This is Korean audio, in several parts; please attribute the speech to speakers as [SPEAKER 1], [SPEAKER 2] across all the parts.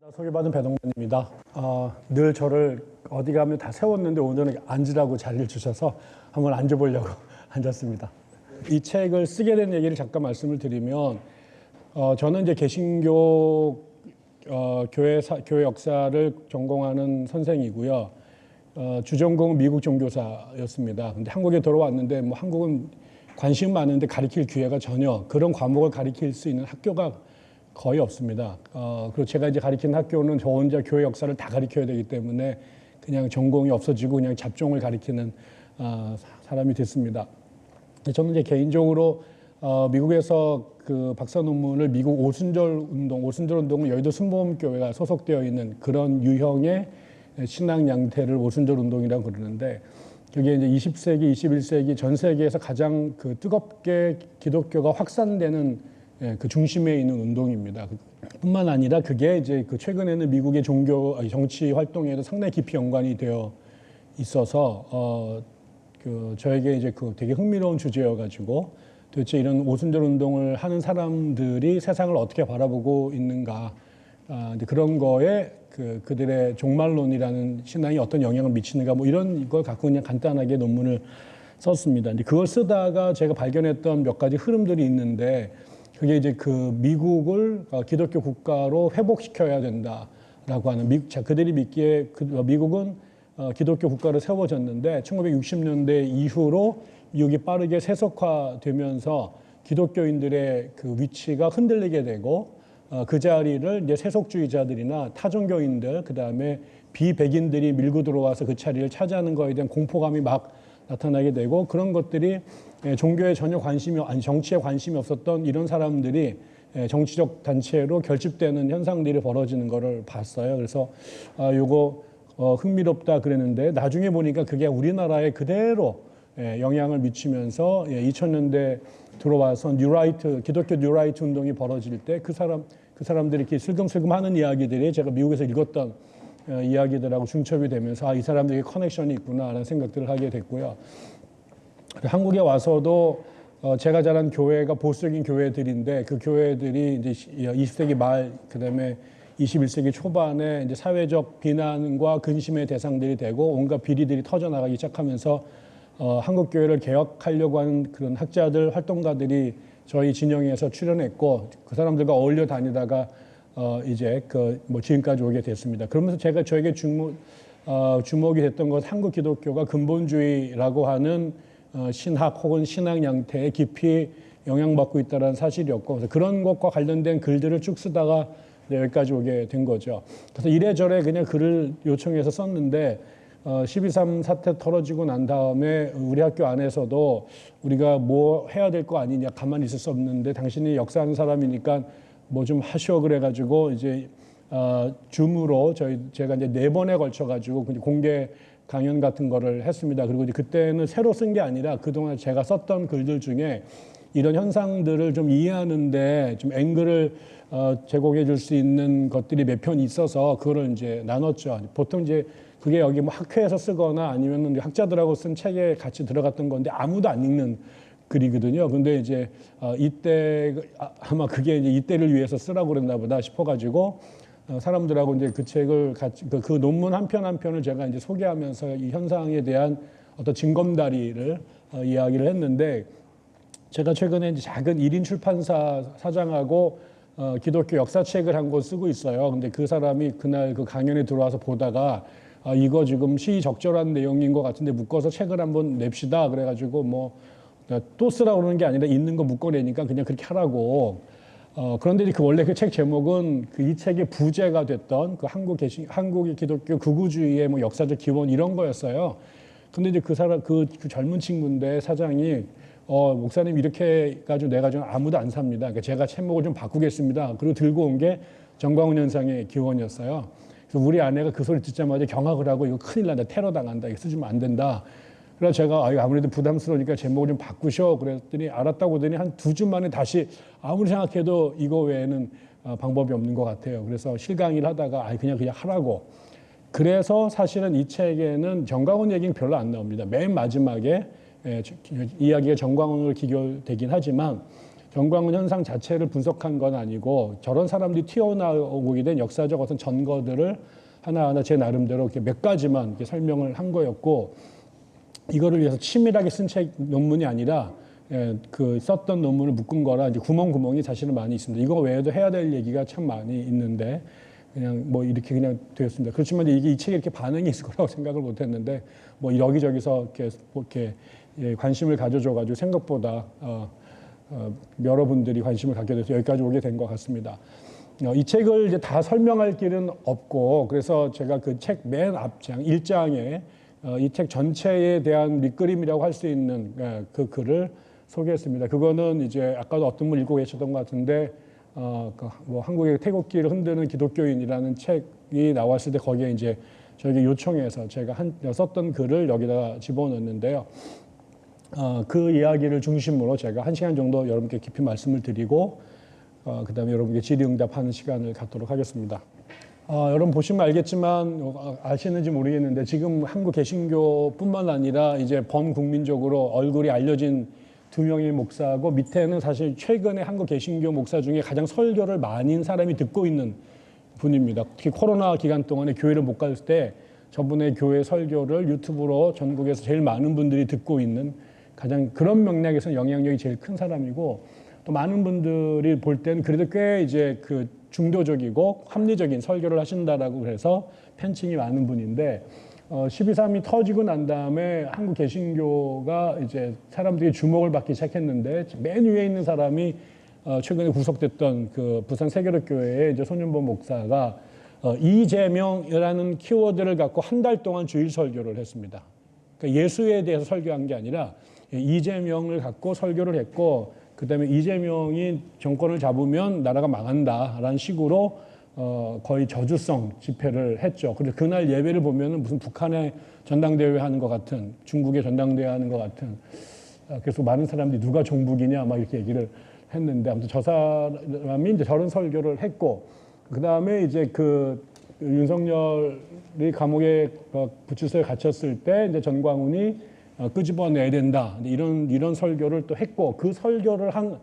[SPEAKER 1] 소개받은 배동만입니다. 늘 저를 어디 가면 다 세웠는데 오늘은 앉으라고 자리를 주셔서 한번 앉아보려고 앉았습니다. 이 책을 쓰게 된 얘기를 잠깐 말씀을 드리면 저는 이제 개신교 교회 역사를 전공하는 선생이고요. 주전공은 미국 종교사였습니다. 근데 한국에 돌아왔는데 뭐 한국은 관심 많은데 가르칠 기회가 전혀 그런 과목을 가르칠 수 있는 학교가 거의 없습니다. 그리고 제가 이제 가르치는 학교는 저 혼자 교회 역사를 다 가르쳐야 되기 때문에 그냥 전공이 없어지고 그냥 잡종을 가르치는 사람이 됐습니다. 저는 이제 개인적으로 미국에서 그 박사 논문을 미국 오순절 운동은 여의도 순복음교회가 소속되어 있는 그런 유형의 신앙 양태를 오순절 운동이라고 그러는데 그게 이제 20세기, 21세기 전 세계에서 가장 그 뜨겁게 기독교가 확산되는 그 중심에 있는 운동입니다. 뿐만 아니라 그게 이제 그 최근에는 미국의 정치 활동에도 상당히 깊이 연관이 되어 있어서 그 저에게 이제 그 되게 흥미로운 주제여가지고 도대체 이런 오순절 운동을 하는 사람들이 세상을 어떻게 바라보고 있는가 그런 거에 그들의 종말론이라는 신앙이 어떤 영향을 미치는가 뭐 이런 걸 갖고 그냥 간단하게 논문을 썼습니다. 근데 그걸 쓰다가 제가 발견했던 몇 가지 흐름들이 있는데 그게 이제 그 미국을 기독교 국가로 회복시켜야 된다라고 하는 그들이 믿기에 미국은 기독교 국가로 세워졌는데 1960년대 이후로 미국이 빠르게 세속화되면서 기독교인들의 그 위치가 흔들리게 되고 그 자리를 이제 세속주의자들이나 타종교인들 그다음에 비백인들이 밀고 들어와서 그 자리를 차지하는 거에 대한 공포감이 막 나타나게 되고 그런 것들이 종교에 전혀 정치에 관심이 없었던 이런 사람들이 정치적 단체로 결집되는 현상들이 벌어지는 거를 봤어요. 그래서 요거 흥미롭다 그랬는데 나중에 보니까 그게 우리나라에 그대로 영향을 미치면서 2000년대 들어와서 기독교 뉴라이트 운동이 벌어질 때 그 사람들이 이렇게 슬금슬금 하는 이야기들이 제가 미국에서 읽었던 이야기들하고 중첩이 되면서 이 사람들에게 커넥션이 있구나라는 생각들을 하게 됐고요. 한국에 와서도 제가 자란 교회가 보수적인 교회들인데 그 교회들이 이제 20세기 말 그다음에 21세기 초반에 이제 사회적 비난과 근심의 대상들이 되고 온갖 비리들이 터져나가기 시작하면서 한국 교회를 개혁하려고 하는 그런 학자들 활동가들이 저희 진영에서 출연했고 그 사람들과 어울려 다니다가 이제 뭐 지금까지 오게 됐습니다. 그러면서 저에게 주목이 됐던 것 한국 기독교가 근본주의라고 하는 신학 혹은 신앙 양태에 깊이 영향받고 있다는 사실이었고 그래서 그런 것과 관련된 글들을 쭉 쓰다가 여기까지 오게 된 거죠. 그래서 이래저래 그냥 글을 요청해서 썼는데 12.3 사태 털어지고 난 다음에 우리 학교 안에서도 우리가 뭐 해야 될 거 아니냐 가만히 있을 수 없는데 당신이 역사하는 사람이니까 뭐 좀 하시오 그래가지고 이제 줌으로 제가 이제 4번에 걸쳐가지고 공개 강연 같은 거를 했습니다. 그리고 이제 그때는 새로 쓴 게 아니라 그동안 제가 썼던 글들 중에 이런 현상들을 좀 이해하는데 좀 앵글을 제공해 줄 수 있는 것들이 몇 편 있어서 그거를 이제 나눴죠. 보통 이제 그게 여기 뭐 학회에서 쓰거나 아니면 학자들하고 쓴 책에 같이 들어갔던 건데 아무도 안 읽는 글이거든요. 근데 이제 이때 아마 그게 이제 이때를 위해서 쓰라고 그랬나 보다 싶어가지고 사람들하고 이제 그 책을 같이 그 논문 한 편 한 편을 제가 이제 소개하면서 이 현상에 대한 어떤 징검다리를 이야기를 했는데 제가 최근에 이제 작은 1인 출판사 사장하고 기독교 역사책을 한 권 쓰고 있어요. 근데 그 사람이 그날 그 강연에 들어와서 보다가 이거 지금 시의적절한 내용인 것 같은데 묶어서 책을 한번 냅시다. 그래가지고 뭐 또 쓰라고 그러는 게 아니라 있는 거 묶어내니까 그냥 그렇게 하라고. 그런데 원래 그 책 제목은 이 책의 부제가 됐던 그 한국의 기독교 극우주의의 뭐 역사적 기원 이런 거였어요. 근데 이제 그 젊은 친구인데 사장이 목사님 이렇게 해가지고 내가 좀 아무도 안 삽니다. 그러니까 제가 제목을 좀 바꾸겠습니다. 그리고 들고 온 게 정광훈 현상의 기원이었어요. 그래서 우리 아내가 그 소리 듣자마자 경악을 하고 이거 큰일 난다. 테러 당한다. 이거 쓰시면 안 된다. 그래서 제가 아무래도 부담스러우니까 제목을 좀 바꾸셔. 그랬더니 알았다고 하더니 한 2주 만에 다시 아무리 생각해도 이거 외에는 방법이 없는 것 같아요. 그래서 실강의를 하다가 그냥 하라고. 그래서 사실은 이 책에는 정광훈 얘기는 별로 안 나옵니다. 맨 마지막에 이야기가 정광훈으로 기결되긴 하지만 정광훈 현상 자체를 분석한 건 아니고 저런 사람들이 튀어나오게 된 역사적 어떤 전거들을 하나하나 제 나름대로 이렇게 몇 가지만 이렇게 설명을 한 거였고, 이거를 위해서 치밀하게 쓴 책 논문이 아니라 그 썼던 논문을 묶은 거라 이제 구멍구멍이 사실은 많이 있습니다. 이거 외에도 해야 될 얘기가 참 많이 있는데 그냥 뭐 이렇게 그냥 되었습니다. 그렇지만 이게 이 책에 이렇게 반응이 있을 거라고 생각을 못했는데 뭐 여기저기서 이렇게 관심을 가져줘가지고 생각보다 여러분들이 관심을 갖게 돼서 여기까지 오게 된 것 같습니다. 이 책을 이제 다 설명할 길은 없고, 그래서 제가 그 책 맨 앞장 1장에 이 책 전체에 대한 밑그림이라고 할 수 있는 그 글을 소개했습니다. 그거는 이제 아까도 어떤 분 읽고 계셨던 것 같은데 뭐 한국의 태극기를 흔드는 기독교인이라는 책이 나왔을 때 거기에 이제 저에게 요청해서 제가 썼던 글을 여기다가 집어넣었는데요. 그 이야기를 중심으로 제가 1시간 정도 여러분께 깊이 말씀을 드리고 그다음에 여러분께 질의응답하는 시간을 갖도록 하겠습니다. 여러분 보시면 알겠지만 아시는지 모르겠는데 지금 한국 개신교뿐만 아니라 이제 범국민적으로 얼굴이 알려진 2명의 목사고, 밑에는 사실 최근에 한국 개신교 목사 중에 가장 설교를 많은 사람이 듣고 있는 분입니다. 특히 코로나 기간 동안에 교회를 못 갈 때 저분의 교회 설교를 유튜브로 전국에서 제일 많은 분들이 듣고 있는, 가장 그런 맥락에서는 영향력이 제일 큰 사람이고, 또 많은 분들이 볼 때는 그래도 꽤 이제 그 중도적이고 합리적인 설교를 하신다라고 그래서 팬층이 많은 분인데, 12.3이 터지고 난 다음에 한국 개신교가 이제 사람들이 주목을 받기 시작했는데, 맨 위에 있는 사람이 최근에 구속됐던 그 부산 세계력교회의 이제 손윤보 목사가 이재명이라는 키워드를 갖고 한 달 동안 주일 설교를 했습니다. 그러니까 예수에 대해서 설교한 게 아니라 이재명을 갖고 설교를 했고, 그다음에 이재명이 정권을 잡으면 나라가 망한다라는 식으로 거의 저주성 집회를 했죠. 그래서 그날 예배를 보면은 무슨 북한의 전당대회 하는 것 같은, 중국의 전당대회 하는 것 같은, 그래서 많은 사람들이 누가 종북이냐 막 이렇게 얘기를 했는데, 아무튼 저 사람이 이제 저런 설교를 했고, 그다음에 이제 그 윤석열이 감옥에 구치소에 갇혔을 때 이제 전광훈이 끄집어내야 된다, 이런 설교를 또 했고, 그 설교를 한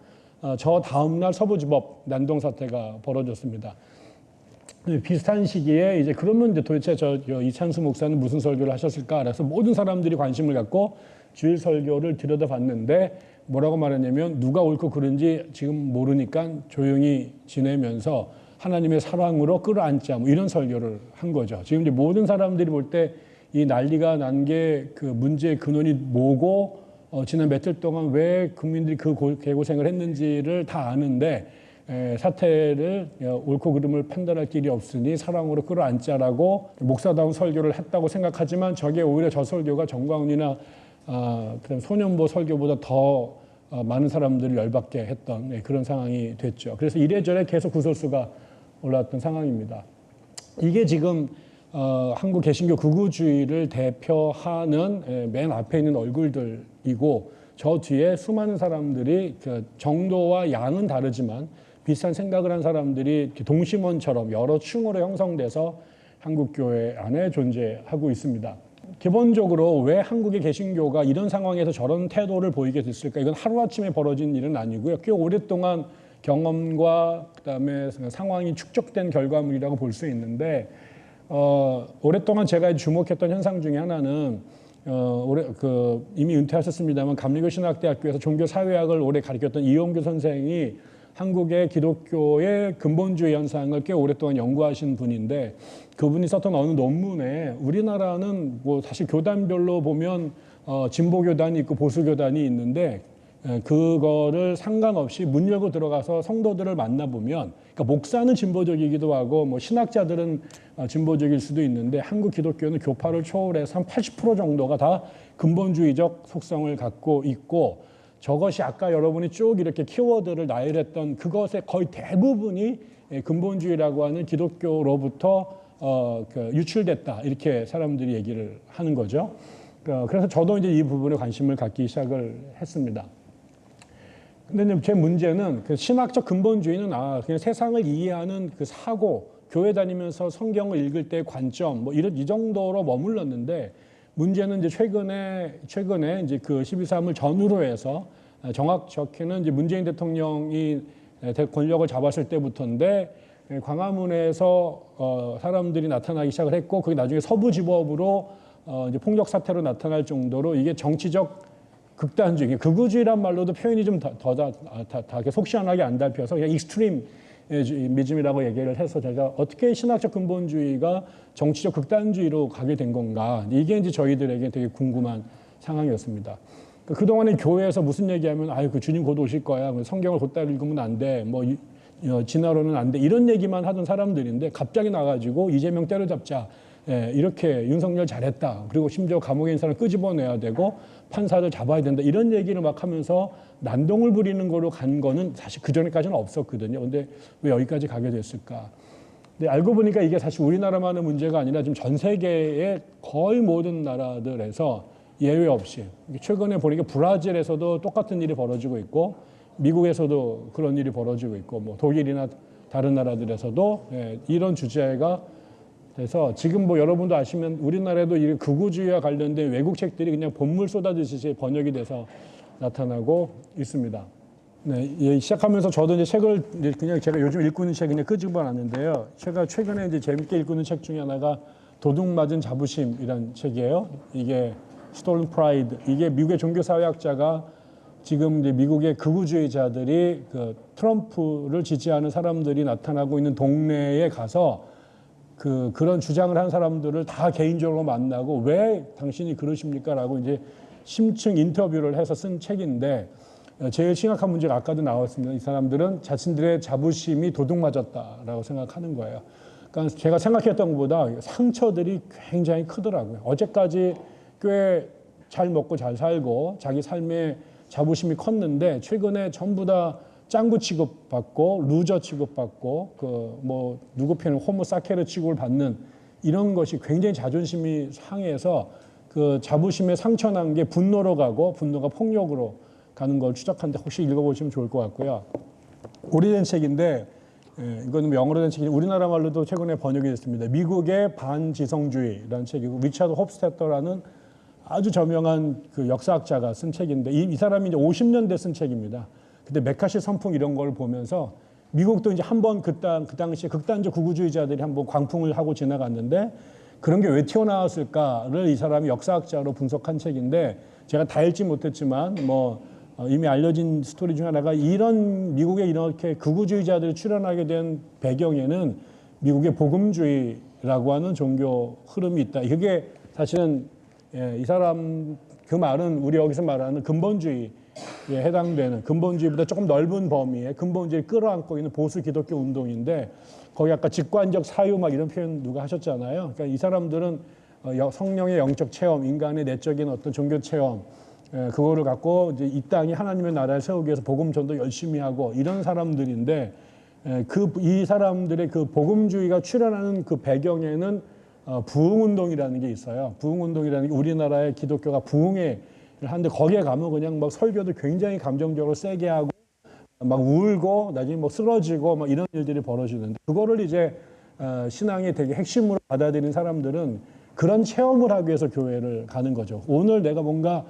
[SPEAKER 1] 저 다음날 서부지법 난동 사태가 벌어졌습니다. 비슷한 시기에 이제 그러면 이제 도대체 이찬수 목사는 무슨 설교를 하셨을까? 그래서 모든 사람들이 관심을 갖고 주일 설교를 들여다봤는데 뭐라고 말했냐면, 누가 옳고 그른지 지금 모르니까 조용히 지내면서 하나님의 사랑으로 끌어안자, 뭐 이런 설교를 한 거죠. 지금 이제 모든 사람들이 볼 때 이 난리가 난 게 그 문제의 근원이 뭐고 지난 며칠 동안 왜 국민들이 그 개고생을 했는지를 다 아는데 사태를 옳고 그름을 판단할 길이 없으니 사랑으로 끌어안자라고 목사다운 설교를 했다고 생각하지만, 저게 오히려 저 설교가 정광훈이나 그다음 손윤보 설교보다 더 많은 사람들을 열받게 했던 그런 상황이 됐죠. 그래서 이래저래 계속 구설수가 올라왔던 상황입니다. 이게 지금 한국 개신교 극우주의를 대표하는 맨 앞에 있는 얼굴들이고, 저 뒤에 수많은 사람들이 그 정도와 양은 다르지만 비슷한 생각을 한 사람들이 동심원처럼 여러 층으로 형성돼서 한국교회 안에 존재하고 있습니다. 기본적으로 왜 한국의 개신교가 이런 상황에서 저런 태도를 보이게 됐을까? 이건 하루아침에 벌어진 일은 아니고요. 꽤 오랫동안 경험과 그다음에 상황이 축적된 결과물이라고 볼 수 있는데, 오랫동안 제가 주목했던 현상 중에 하나는 이미 은퇴하셨습니다만 감리교 신학대학교에서 종교사회학을 오래 가르쳤던 이용규 선생이 한국의 기독교의 근본주의 현상을 꽤 오랫동안 연구하신 분인데, 그분이 썼던 어느 논문에 우리나라는 뭐 사실 교단별로 보면 진보교단이 있고 보수교단이 있는데, 그거를 상관없이 문 열고 들어가서 성도들을 만나보면, 그러니까 목사는 진보적이기도 하고 뭐 신학자들은 진보적일 수도 있는데, 한국 기독교는 교파를 초월해서 한 80% 정도가 다 근본주의적 속성을 갖고 있고, 저것이 아까 여러분이 쭉 이렇게 키워드를 나열했던 그것의 거의 대부분이 근본주의라고 하는 기독교로부터 유출됐다, 이렇게 사람들이 얘기를 하는 거죠. 그래서 저도 이제 이 부분에 관심을 갖기 시작을 했습니다. 근데 제 문제는 그 신학적 근본주의는 그냥 세상을 이해하는 그 사고, 교회 다니면서 성경을 읽을 때의 관점, 뭐 이 정도로 머물렀는데, 문제는 이제 최근에 이제 그 12.3을 전후로 해서 정확히는 이제 문재인 대통령이 권력을 잡았을 때부터인데 광화문에서 사람들이 나타나기 시작을 했고 그게 나중에 서부지법으로 이제 폭력 사태로 나타날 정도로 이게 정치적 극단주의, 극우주의란 말로도 표현이 좀 더 속 시원하게 안 닮혀서 그냥 익스트림미즘이라고 얘기를 해서 제가 어떻게 신학적 근본주의가 정치적 극단주의로 가게 된 건가 이게 이제 저희들에게 되게 궁금한 상황이었습니다. 그동안에 교회에서 무슨 얘기하면 아유 그 주님 곧 오실 거야, 성경을 곧다 읽으면 안 돼, 뭐 진화론은 안 돼 이런 얘기만 하던 사람들인데 갑자기 나가지고 이재명 때려잡자. 이렇게 윤석열 잘했다. 그리고 심지어 감옥에 있는 사람을 끄집어내야 되고 판사를 잡아야 된다. 이런 얘기를 막 하면서 난동을 부리는 거로 간 거는 사실 그전에까지는 없었거든요. 근데 왜 여기까지 가게 됐을까? 근데 알고 보니까 이게 사실 우리나라만의 문제가 아니라 지금 전 세계의 거의 모든 나라들에서 예외 없이 최근에 보니까 브라질에서도 똑같은 일이 벌어지고 있고 미국에서도 그런 일이 벌어지고 있고 뭐 독일이나 다른 나라들에서도 이런 주제가 그래서 지금 뭐 여러분도 아시면 우리나라에도 이 극우주의와 관련된 외국 책들이 그냥 본물 쏟아지듯이 번역이 돼서 나타나고 있습니다. 네, 시작하면서 저도 이제 책을 그냥 제가 요즘 읽고 있는 책 그냥 끄집어놨는데요. 제가 최근에 이제 재밌게 읽고 있는 책 중에 하나가 도둑 맞은 자부심이라는 책이에요. 이게 Stolen Pride. 이게 미국의 종교사회학자가 지금 이제 미국의 극우주의자들이 그 트럼프를 지지하는 사람들이 나타나고 있는 동네에 가서 그런 주장을 한 사람들을 다 개인적으로 만나고 왜 당신이 그러십니까? 라고 이제 심층 인터뷰를 해서 쓴 책인데 제일 심각한 문제가 아까도 나왔습니다. 이 사람들은 자신들의 자부심이 도둑맞았다라고 생각하는 거예요. 그러니까 제가 생각했던 것보다 상처들이 굉장히 크더라고요. 어제까지 꽤 잘 먹고 잘 살고 자기 삶에 자부심이 컸는데 최근에 전부 다 짱구 취급받고 루저 취급받고 뭐 누구 편은 호모사케르 취급을 받는 이런 것이 굉장히 자존심이 상해서 그 자부심에 상처난 게 분노로 가고 분노가 폭력으로 가는 걸 추적하는데 혹시 읽어보시면 좋을 것 같고요. 오래된 책인데 이거는 영어로 된 책인데 우리나라 말로도 최근에 번역이 됐습니다. 미국의 반지성주의라는 책이고 리차드 홉스테터라는 아주 저명한 그 역사학자가 쓴 책인데 이 사람이 이제 50년대 쓴 책입니다. 근데 메카시 선풍 이런 걸 보면서 미국도 이제 한번 그 당시에 극단적 극우주의자들이 한번 광풍을 하고 지나갔는데 그런 게 왜 튀어나왔을까를 이 사람이 역사학자로 분석한 책인데 제가 다 읽지 못했지만 뭐 이미 알려진 스토리 중 하나가 이런 미국에 이렇게 극우주의자들이 출현하게 된 배경에는 미국의 복음주의라고 하는 종교 흐름이 있다. 이게 사실은 이 사람 그 말은 우리 여기서 말하는 근본주의에 해당되는 근본주의보다 조금 넓은 범위의 근본주의를 끌어안고 있는 보수 기독교 운동인데 거기 아까 직관적 사유 막 이런 표현 누가 하셨잖아요. 그러니까 이 사람들은 성령의 영적 체험, 인간의 내적인 어떤 종교 체험 그거를 갖고 이제 이 땅이 하나님의 나라를 세우기 위해서 복음 전도 열심히 하고 이런 사람들인데 이 사람들의 그 복음주의가 출현하는 그 배경에는 부흥운동이라는 게 있어요. 부흥운동이라는 게 우리나라의 기독교가 부흥회 하는데 거기에 가면 그냥 막 설교도 굉장히 감정적으로 세게 하고 막 울고 나중에 뭐 쓰러지고 막 이런 일들이 벌어지는데 그거를 이제 신앙의 되게 핵심으로 받아들인 사람들은 그런 체험을 하기 위해서 교회를 가는 거죠. 오늘 내가 뭔가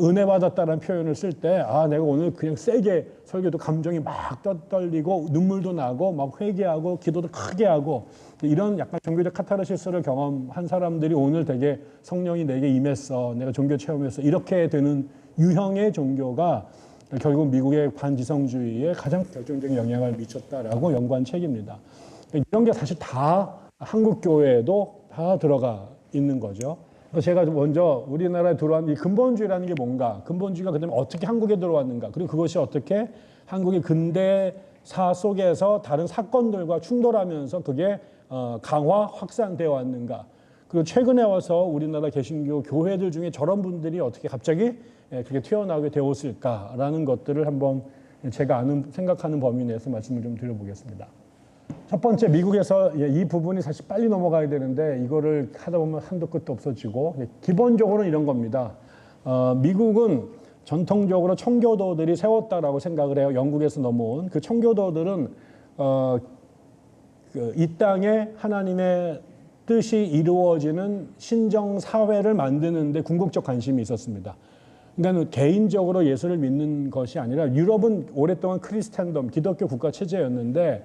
[SPEAKER 1] 은혜 받았다는 표현을 쓸 때 내가 오늘 그냥 세게 설교도 감정이 막 떨리고 눈물도 나고 막 회개하고 기도도 크게 하고 이런 약간 종교적 카타르시스를 경험한 사람들이 오늘 되게 성령이 내게 임했어, 내가 종교 체험했어 이렇게 되는 유형의 종교가 결국 미국의 반지성주의에 가장 결정적인 영향을 미쳤다라고 연구한 책입니다. 이런 게 사실 다 한국 교회에도 다 들어가 있는 거죠. 제가 먼저 우리나라에 들어온 이 근본주의라는 게 뭔가, 근본주의가 그다음에 어떻게 한국에 들어왔는가, 그리고 그것이 어떻게 한국의 근대사 속에서 다른 사건들과 충돌하면서 그게 강화, 확산되어 왔는가, 그리고 최근에 와서 우리나라 개신교 교회들 중에 저런 분들이 어떻게 갑자기 그렇게 튀어나오게 되었을까라는 것들을 한번 제가 생각하는 범위 내에서 말씀을 좀 드려보겠습니다. 첫 번째, 미국에서 이 부분이 사실 빨리 넘어가야 되는데 이거를 하다 보면 한도 끝도 없어지고 기본적으로는 이런 겁니다. 미국은 전통적으로 청교도들이 세웠다라고 생각을 해요. 영국에서 넘어온 그 청교도들은 이 땅에 하나님의 뜻이 이루어지는 신정 사회를 만드는 데 궁극적 관심이 있었습니다. 그러니까 개인적으로 예수를 믿는 것이 아니라 유럽은 오랫동안 크리스찬덤, 기독교 국가 체제였는데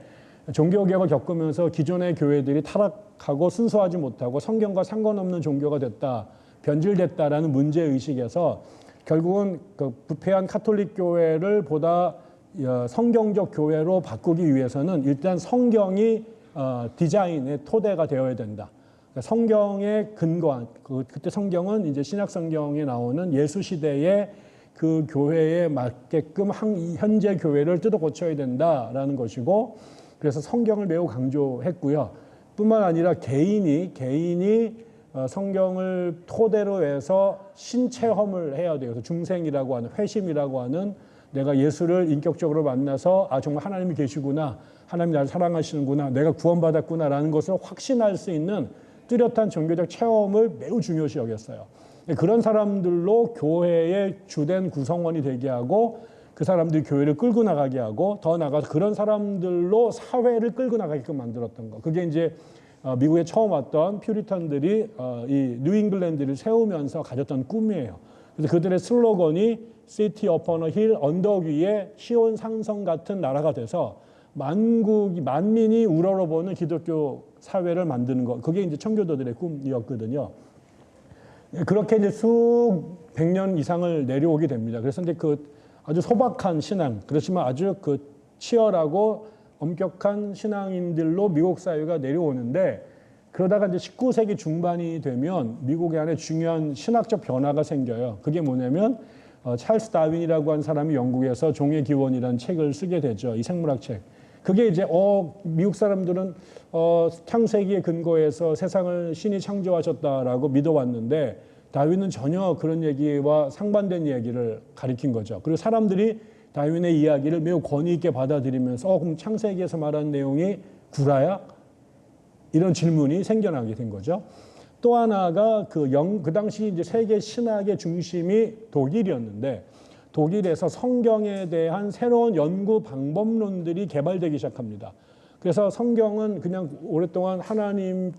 [SPEAKER 1] 종교개혁을 겪으면서 기존의 교회들이 타락하고 순수하지 못하고 성경과 상관없는 종교가 됐다, 변질됐다라는 문제의식에서 결국은 그 부패한 카톨릭 교회를 보다 성경적 교회로 바꾸기 위해서는 일단 성경이 디자인의 토대가 되어야 된다. 그러니까 성경의 근거한 그때 성경은 이제 신약 성경에 나오는 예수 시대의 그 교회에 맞게끔 현재 교회를 뜯어 고쳐야 된다라는 것이고, 그래서 성경을 매우 강조했고요. 뿐만 아니라 개인이 성경을 토대로 해서 신체험을 해야 돼요. 그래서 중생이라고 하는, 회심이라고 하는, 내가 예수를 인격적으로 만나서 정말 하나님이 계시구나, 하나님이 나를 사랑하시는구나, 내가 구원받았구나라는 것을 확신할 수 있는 뚜렷한 종교적 체험을 매우 중요시 여겼어요. 그런 사람들로 교회의 주된 구성원이 되게 하고, 그 사람들이 교회를 끌고 나가게 하고, 더 나아가서 그런 사람들로 사회를 끌고 나가게끔 만들었던 거. 그게 이제 미국에 처음 왔던 퓨리턴들이 이 뉴잉글랜드를 세우면서 가졌던 꿈이에요. 그래서 그들의 슬로건이 City upon a hill, 언덕 위에 시온 상성 같은 나라가 돼서 만민이 우러러보는 기독교 사회를 만드는 것. 그게 이제 청교도들의 꿈이었거든요. 그렇게 이제 수백 년 이상을 내려오게 됩니다. 그래서 이제 그 아주 소박한 신앙, 그렇지만 아주 그 치열하고 엄격한 신앙인들로 미국 사회가 내려오는데, 그러다가 이제 19세기 중반이 되면 미국의 안에 중요한 신학적 변화가 생겨요. 그게 뭐냐면 찰스 다윈이라고 하는 사람이 영국에서 종의 기원이라는 책을 쓰게 되죠. 이 생물학 책. 그게 이제 미국 사람들은 창세기에 근거해서 세상을 신이 창조하셨다라고 믿어왔는데, 다윈은 전혀 그런 얘기와 상반된 얘기를 가리킨 거죠. 그리고 사람들이 다윈의 이야기를 매우 권위 있게 받아들이면서 그럼 창세기에서 말한 내용이 구라야? 이런 질문이 생겨나게 된 거죠. 또 하나가 그 당시 이제 세계 신학의 중심이 독일이었는데, 독일에서 성경에 대한 새로운 연구 방법론들이 개발되기 시작합니다. 그래서 성경은 그냥 오랫동안 하나님의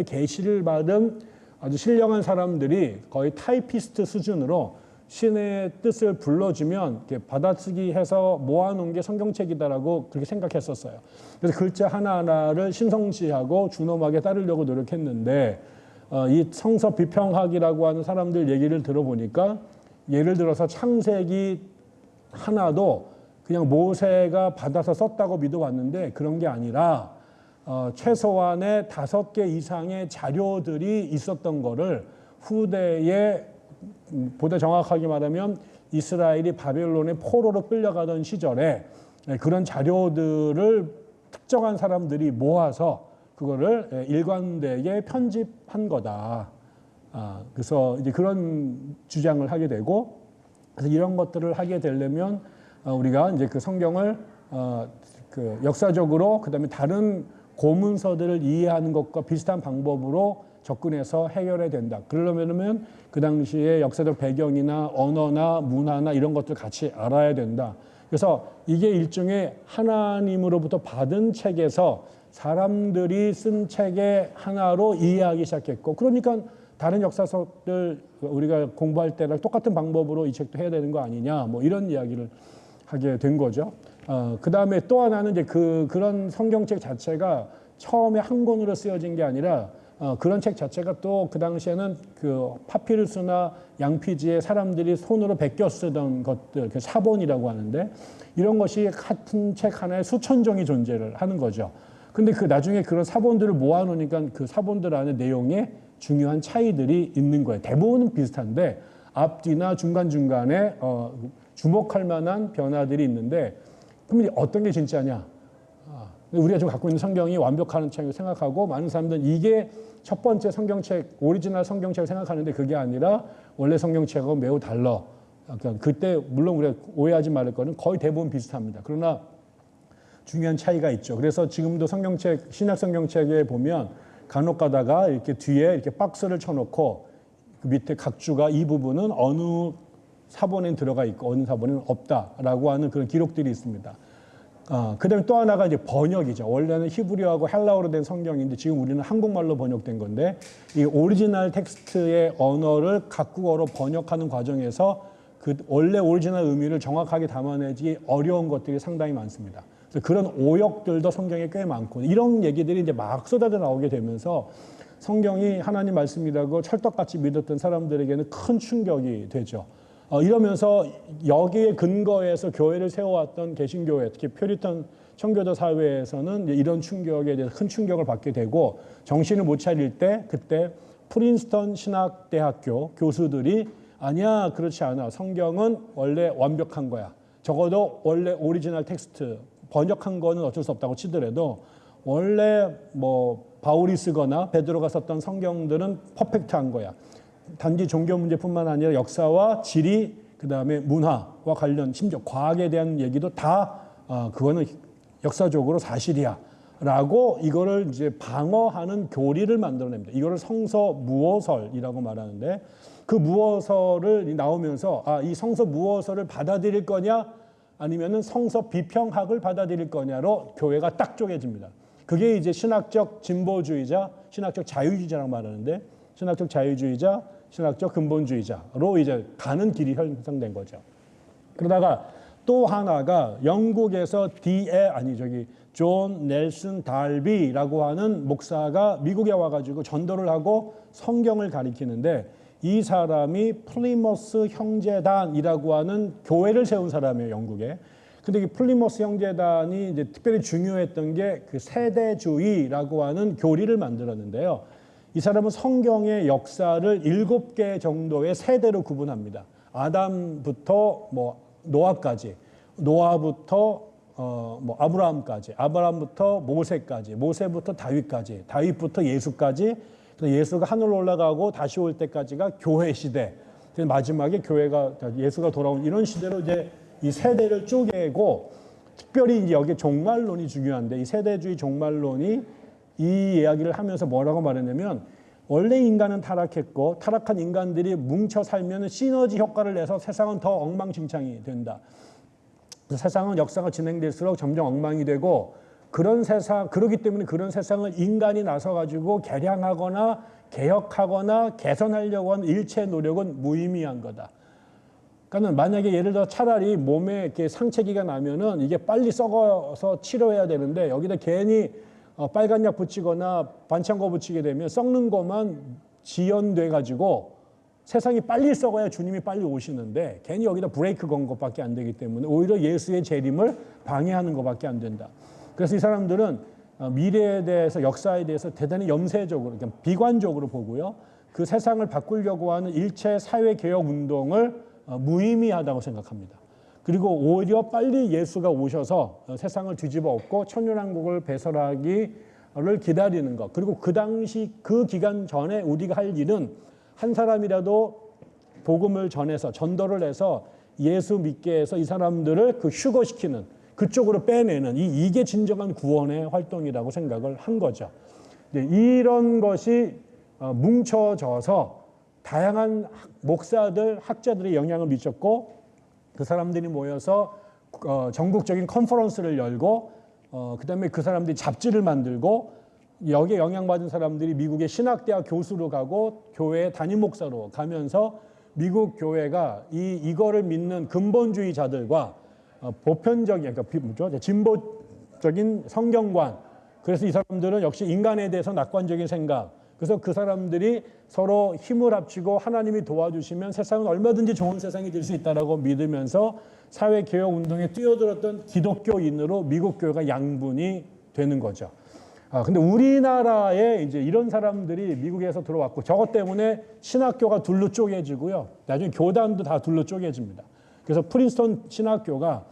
[SPEAKER 1] 계시를 받은 아주 신령한 사람들이 거의 타이피스트 수준으로 신의 뜻을 불러주면 받아쓰기 해서 모아놓은 게 성경책이다라고 그렇게 생각했었어요. 그래서 글자 하나하나를 신성시하고 준엄하게 따르려고 노력했는데, 이 성서 비평학이라고 하는 사람들 얘기를 들어보니까, 예를 들어서 창세기 하나도 그냥 모세가 받아서 썼다고 믿어왔는데 그런 게 아니라 최소한의 5개 이상의 자료들이 있었던 거를 후대에, 보다 정확하게 말하면 이스라엘이 바벨론의 포로로 끌려가던 시절에 그런 자료들을 특정한 사람들이 모아서 그거를 일관되게 편집한 거다. 그래서 이제 그런 주장을 하게 되고, 그래서 이런 것들을 하게 되려면 우리가 이제 그 성경을 그 역사적으로, 그다음에 다른 고문서들을 이해하는 것과 비슷한 방법으로 접근해서 해결해야 된다. 그러려면 그 당시의 역사적 배경이나 언어나 문화나 이런 것들 같이 알아야 된다. 그래서 이게 일종의 하나님으로부터 받은 책에서 사람들이 쓴 책의 하나로 이해하기 시작했고, 그러니까 다른 역사서들 우리가 공부할 때랑 똑같은 방법으로 이 책도 해야 되는 거 아니냐, 뭐 이런 이야기를 하게 된 거죠. 그 다음에 또 하나는 이제 그런 성경책 자체가 처음에 한 권으로 쓰여진 게 아니라 그런 책 자체가 또 그 당시에는 그 파피루스나 양피지에 사람들이 손으로 베껴 쓰던 것들, 그 사본이라고 하는데, 이런 것이 같은 책 하나에 수천 종이 존재를 하는 거죠. 근데 그 나중에 그런 사본들을 모아놓으니까 그 사본들 안에 내용에 중요한 차이들이 있는 거예요. 대부분은 비슷한데 앞뒤나 중간중간에 주목할 만한 변화들이 있는데, 그럼 어떤 게 진짜냐? 우리가 지금 갖고 있는 성경이 완벽한 책이라고 생각하고, 많은 사람들은 이게 첫 번째 성경책, 오리지널 성경책을 생각하는데 그게 아니라 원래 성경책하고 매우 달라. 그러니까 그때 물론 우리가 오해하지 말을 거는 거의 대부분 비슷합니다. 그러나 중요한 차이가 있죠. 그래서 지금도 성경책, 신약 성경책에 보면 간혹 가다가 이렇게 뒤에 이렇게 박스를 쳐놓고 그 밑에 각 주가 이 부분은 어느 사본엔 들어가 있고 어느 사본에는 없다라고 하는 그런 기록들이 있습니다. 그다음에 또 하나가 이제 번역이죠. 원래는 히브리어하고 헬라어로 된 성경인데 지금 우리는 한국말로 번역된 건데 이 오리지널 텍스트의 언어를 각국어로 번역하는 과정에서 그 원래 오리지널 의미를 정확하게 담아내기 어려운 것들이 상당히 많습니다. 그래서 그런 오역들도 성경에 꽤 많고 이런 얘기들이 이제 막 쏟아져 나오게 되면서 성경이 하나님 말씀이라고 철떡같이 믿었던 사람들에게는 큰 충격이 되죠. 이러면서 여기에 근거해서 교회를 세워왔던 개신교회, 특히 퓨리턴 청교도 사회에서는 이런 충격에 대해서 큰 충격을 받게 되고 정신을 못 차릴 때 그때 프린스턴 신학대학교 교수들이 아니야, 그렇지 않아. 성경은 원래 완벽한 거야. 적어도 원래 오리지널 텍스트 번역한 거는 어쩔 수 없다고 치더라도 원래 뭐 바울이 쓰거나 베드로가 썼던 성경들은 퍼펙트한 거야. 단지 종교 문제뿐만 아니라 역사와 지리, 그다음에 문화와 관련 심지어 과학에 대한 얘기도 다 그거는 역사적으로 사실이야 라고 이거를 이제 방어하는 교리를 만들어냅니다. 이거를 성서 무어설이라고 말하는데 그 무어설을 나오면서 이 성서 무어설을 받아들일 거냐 아니면은 성서 비평학을 받아들일 거냐로 교회가 딱 쪼개집니다. 그게 이제 신학적 진보주의자, 신학적 자유주의자라고 말하는데 신학적 자유주의자, 신학적 근본주의자로 이제 가는 길이 형성된 거죠. 그러다가 또 하나가 영국에서 존 넬슨 달비라고 하는 목사가 미국에 와가지고 전도를 하고 성경을 가리키는데 이 사람이 플리머스 형제단이라고 하는 교회를 세운 사람이에요, 영국에. 근데 이 플리머스 형제단이 이제 특별히 중요했던 게 그 세대주의라고 하는 교리를 만들었는데요. 이 사람은 성경의 역사를 7개 정도의 세대로 구분합니다. 아담부터 뭐 노아까지, 노아부터 뭐 아브라함까지, 아브라함부터 모세까지, 모세부터 다윗까지, 다윗부터 예수까지, 예수가 하늘로 올라가고 다시 올 때까지가 교회 시대, 마지막에 교회가 예수가 돌아온 이런 시대로 이제 이 세대를 쪼개고 특별히 이제 여기 종말론이 중요한데 이 세대주의 종말론이 이 이야기를 하면서 뭐라고 말했냐면 원래 인간은 타락했고 타락한 인간들이 뭉쳐 살면 시너지 효과를 내서 세상은 더 엉망진창이 된다. 세상은 역사가 진행될수록 점점 엉망이 되고 그런 세상, 그렇기 때문에 그런 세상을 인간이 나서가지고 개량하거나 개혁하거나 개선하려고 하는 일체 노력은 무의미한 거다. 그러니까 만약에 예를 들어 차라리 몸에 이렇게 상처기가 나면은 이게 빨리 썩어서 치료해야 되는데 여기다 괜히 빨간 약 붙이거나 반창고 붙이게 되면 썩는 것만 지연돼 가지고 세상이 빨리 썩어야 주님이 빨리 오시는데 괜히 여기다 브레이크 건 것밖에 안 되기 때문에 오히려 예수의 재림을 방해하는 것밖에 안 된다. 그래서 이 사람들은 미래에 대해서 역사에 대해서 대단히 염세적으로 그러니까 비관적으로 보고요. 그 세상을 바꾸려고 하는 일체 사회개혁 운동을 무의미하다고 생각합니다. 그리고 오히려 빨리 예수가 오셔서 세상을 뒤집어 엎고 천년왕국을 배설하기를 기다리는 것. 그리고 그 당시 그 기간 전에 우리가 할 일은 한 사람이라도 복음을 전해서 전도를 해서 예수 믿게 해서 이 사람들을 그 휴거시키는 그쪽으로 빼내는 이게 진정한 구원의 활동이라고 생각을 한 거죠. 이런 것이 뭉쳐져서 다양한 목사들, 학자들의 영향을 미쳤고 그 사람들이 모여서 전국적인 컨퍼런스를 열고 그다음에 그 사람들이 잡지를 만들고 여기에 영향받은 사람들이 미국의 신학대학 교수로 가고 교회 담임 목사로 가면서 미국 교회가 이거를 믿는 근본주의자들과 보편적인 그러니까 진보적인 성경관 그래서 이 사람들은 역시 인간에 대해서 낙관적인 생각 그래서 그 사람들이 서로 힘을 합치고 하나님이 도와주시면 세상은 얼마든지 좋은 세상이 될 수 있다라고 믿으면서 사회개혁 운동에 뛰어들었던 기독교인으로 미국 교회가 양분이 되는 거죠. 근데 우리나라에 이제 이런 사람들이 미국에서 들어왔고 저것 때문에 신학교가 둘로 쪼개지고요. 나중에 교단도 다 둘로 쪼개집니다. 그래서 프린스턴 신학교가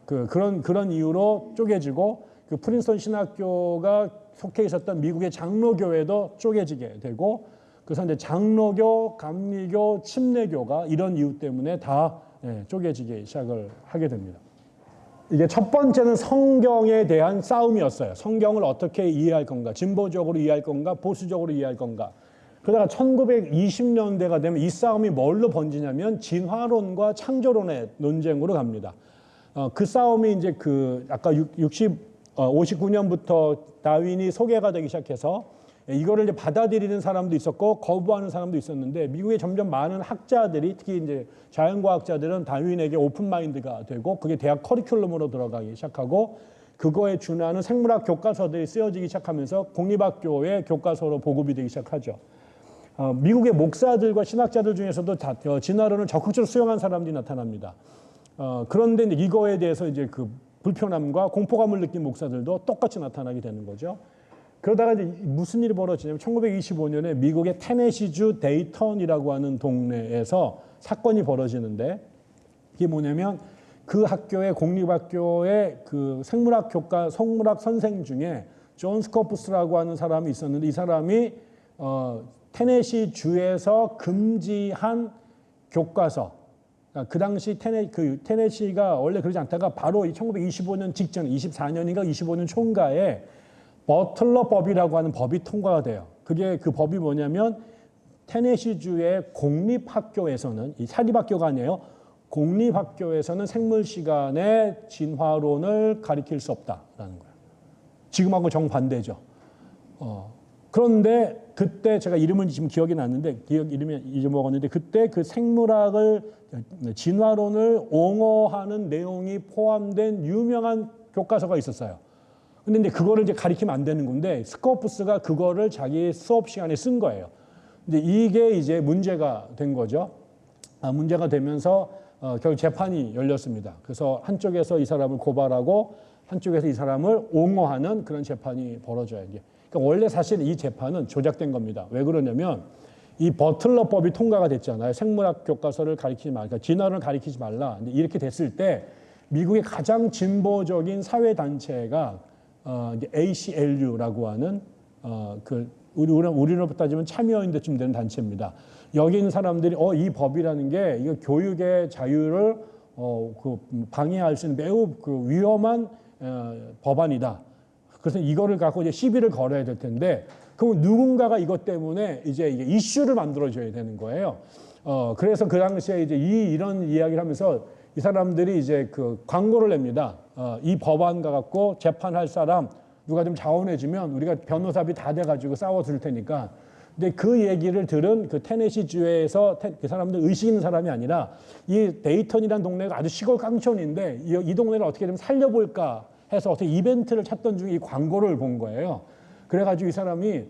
[SPEAKER 1] 그런 이유로 쪼개지고 그 프린스턴 신학교가 속해 있었던 미국의 장로교회도 쪼개지게 되고 그래서 이제 장로교, 감리교, 침례교가 이런 이유 때문에 다 쪼개지기 시작을 하게 됩니다. 이게 첫 번째는 성경에 대한 싸움이었어요. 성경을 어떻게 이해할 건가, 진보적으로 이해할 건가, 보수적으로 이해할 건가. 그러다가 1920년대가 되면 이 싸움이 뭘로 번지냐면 진화론과 창조론의 논쟁으로 갑니다. 그 싸움이 이제 그 아까 59년부터 다윈이 소개가 되기 시작해서 이거를 이제 받아들이는 사람도 있었고 거부하는 사람도 있었는데 미국에 점점 많은 학자들이 특히 이제 자연과학자들은 다윈에게 오픈 마인드가 되고 그게 대학 커리큘럼으로 들어가기 시작하고 그거에 준하는 생물학 교과서들이 쓰여지기 시작하면서 공립학교의 교과서로 보급이 되기 시작하죠. 미국의 목사들과 신학자들 중에서도 진화론을 적극적으로 수용한 사람들이 나타납니다. 그런데 이제 이거에 대해서 이제 그 불편함과 공포감을 느낀 목사들도 똑같이 나타나게 되는 거죠. 그러다가 이제 무슨 일이 벌어지냐면 1925년에 미국의 테네시주 데이턴이라고 하는 동네에서 사건이 벌어지는데 이게 뭐냐면 그 학교의 공립학교의 그 생물학 선생 중에 존 스코프스라고 하는 사람이 있었는데 이 사람이 테네시 주에서 금지한 교과서, 그 당시 테네시가 원래 그러지 않다가 바로 1925년 직전, 24년인가 25년 초인가에 버틀러 법이라고 하는 법이 통과가 돼요. 그게 그 법이 뭐냐면 테네시주의 공립학교에서는, 이 사립학교가 아니에요. 공립학교에서는 생물 시간에 진화론을 가리킬 수 없다라는 거예요. 지금하고 정반대죠. 그런데 그때 제가 이름은 지금 기억이 났는데 이름이 잊어먹었는데 그때 그 생물학을 진화론을 옹호하는 내용이 포함된 유명한 교과서가 있었어요. 근데 이제 그거를 이제 가리키면 안 되는 건데 스코프스가 그거를 자기 수업 시간에 쓴 거예요. 근데 이게 이제 문제가 된 거죠. 문제가 되면서 결국 재판이 열렸습니다. 그래서 한쪽에서 이 사람을 고발하고 한쪽에서 이 사람을 옹호하는 그런 재판이 벌어져요. 그러니까 원래 사실 이 재판은 조작된 겁니다. 왜 그러냐면 이 버틀러법이 통과가 됐잖아요. 생물학 교과서를 가리키지 말라, 그러니까 진화론을 가리키지 말라. 근데 이렇게 됐을 때 미국의 가장 진보적인 사회 단체가 ACLU라고 하는 우리로 따지면 참여인대쯤 되는 단체입니다. 여기 있는 사람들이 이 법이라는 게 이거 교육의 자유를 방해할 수 있는 매우 위험한 법안이다. 그래서 이거를 갖고 이제 시비를 걸어야 될 텐데, 그럼 누군가가 이것 때문에 이제 이슈를 만들어줘야 되는 거예요. 그래서 그 당시에 이제 이런 이야기를 하면서 이 사람들이 이제 그 광고를 냅니다. 이 법안 갖고 재판할 사람 누가 좀 자원해주면 우리가 변호사비 다 돼가지고 싸워줄 테니까. 근데 그 얘기를 들은 그 테네시 주에서 그 사람들 의식 있는 사람이 아니라 이 데이턴이라는 동네가 아주 시골 깡촌인데 이 동네를 어떻게 좀 살려볼까 해서 어떻게 이벤트를 찾던 중에 이 광고를 본 거예요. 그래가지고 이 사람이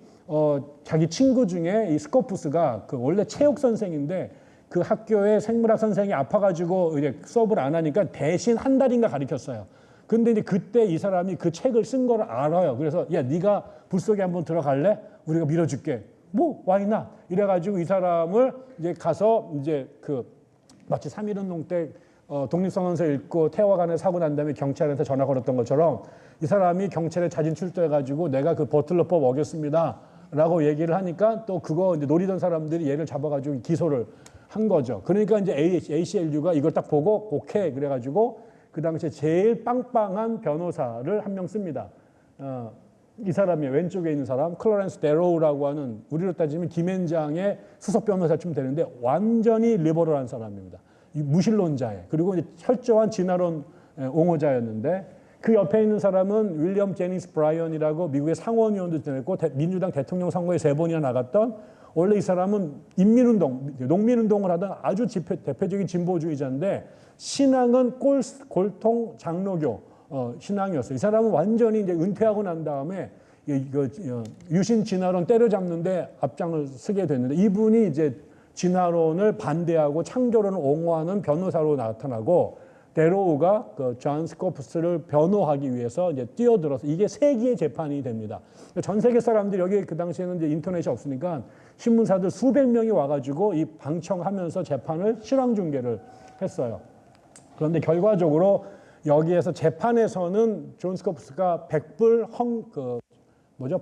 [SPEAKER 1] 자기 친구 중에 이 스코프스가 그 원래 체육 선생인데 그 학교의 생물학 선생이 아파가지고 이제 수업을 안 하니까 대신 한 달인가 가르쳤어요. 근데 이제 그때 이 사람이 그 책을 쓴 걸 알아요. 그래서 야, 네가 불 속에 한번 들어갈래? 우리가 밀어줄게. 뭐 why not? 이래가지고 이 사람을 이제 가서 이제 그 마치 3.1운동 때 독립선언서 읽고 태화관에 사고 난 다음에 경찰한테 전화 걸었던 것처럼 이 사람이 경찰에 자진 출두해가지고 내가 그 버틀러법 어겼습니다. 라고 얘기를 하니까 또 그거 이제 노리던 사람들이 얘를 잡아가지고 기소를 한 거죠. 그러니까 이제 ACLU가 이걸 딱 보고 오케이 그래가지고 그 당시에 제일 빵빵한 변호사를 한 명 씁니다. 이 사람이 왼쪽에 있는 사람 클로렌스 데로우라고 하는 우리로 따지면 김앤장의 수석 변호사쯤 되는데 완전히 리버럴한 사람입니다. 무신론자에 그리고 이제 철저한 진화론 옹호자였는데 그 옆에 있는 사람은 윌리엄 제니스 브라이언이라고 미국의 상원의원도 지냈고 민주당 대통령 선거에 3번이나 나갔던 원래 이 사람은 인민운동, 농민운동을 하던 아주 대표적인 진보주의자인데 신앙은 골통 장로교 신앙이었어요. 이 사람은 완전히 이제 은퇴하고 난 다음에 유신 진화론 때려잡는데 앞장을 서게 됐는데 이분이 이제 진화론을 반대하고 창조론을 옹호하는 변호사로 나타나고 데로우가 그 존 스코프스를 변호하기 위해서 이제 뛰어들어서 이게 세기의 재판이 됩니다. 전 세계 사람들이 여기 그 당시에는 이제 인터넷이 없으니까 신문사들 수백 명이 와가지고 이 방청하면서 재판을 실황 중계를 했어요. 그런데 결과적으로 여기에서 재판에서는 존 스코프스가 100불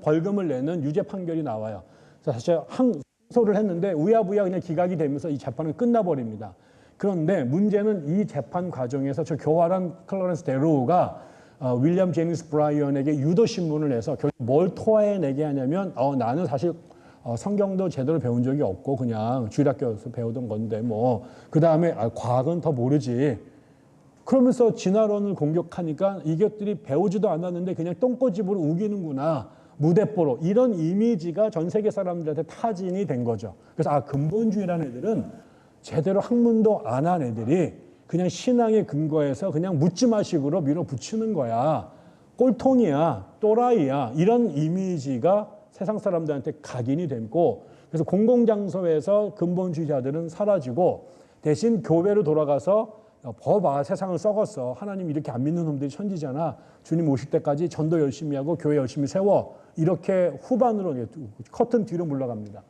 [SPEAKER 1] 벌금을 내는 유죄 판결이 나와요. 그래서 사실 항소를 했는데 우야부야 그냥 기각이 되면서 이 재판은 끝나버립니다. 그런데 문제는 이 재판 과정에서 저 교활한 클로렌스 데로우가 윌리엄 제니스 브라이언에게 유도 신문을 내서 결국 뭘 토해내게 하냐면 나는 사실 성경도 제대로 배운 적이 없고 그냥 주일학교에서 배우던 건데 뭐 그 다음에 과학은 더 모르지. 그러면서 진화론을 공격하니까 이것들이 배우지도 않았는데 그냥 똥꼬집으로 우기는구나. 무대뽀로. 이런 이미지가 전 세계 사람들한테 타진이 된 거죠. 그래서 근본주의라는 애들은 제대로 학문도 안 한 애들이 그냥 신앙에 근거해서 그냥 묻지마식으로 밀어붙이는 거야. 꼴통이야. 또라이야. 이런 이미지가 세상 사람들한테 각인이 됐고, 그래서 공공장소에서 근본주의자들은 사라지고 대신 교회로 돌아가서 봐봐, 세상을 썩었어. 하나님 이렇게 안 믿는 놈들이 천지잖아. 주님 오실 때까지 전도 열심히 하고 교회 열심히 세워. 이렇게 후반으로 커튼 뒤로 물러갑니다.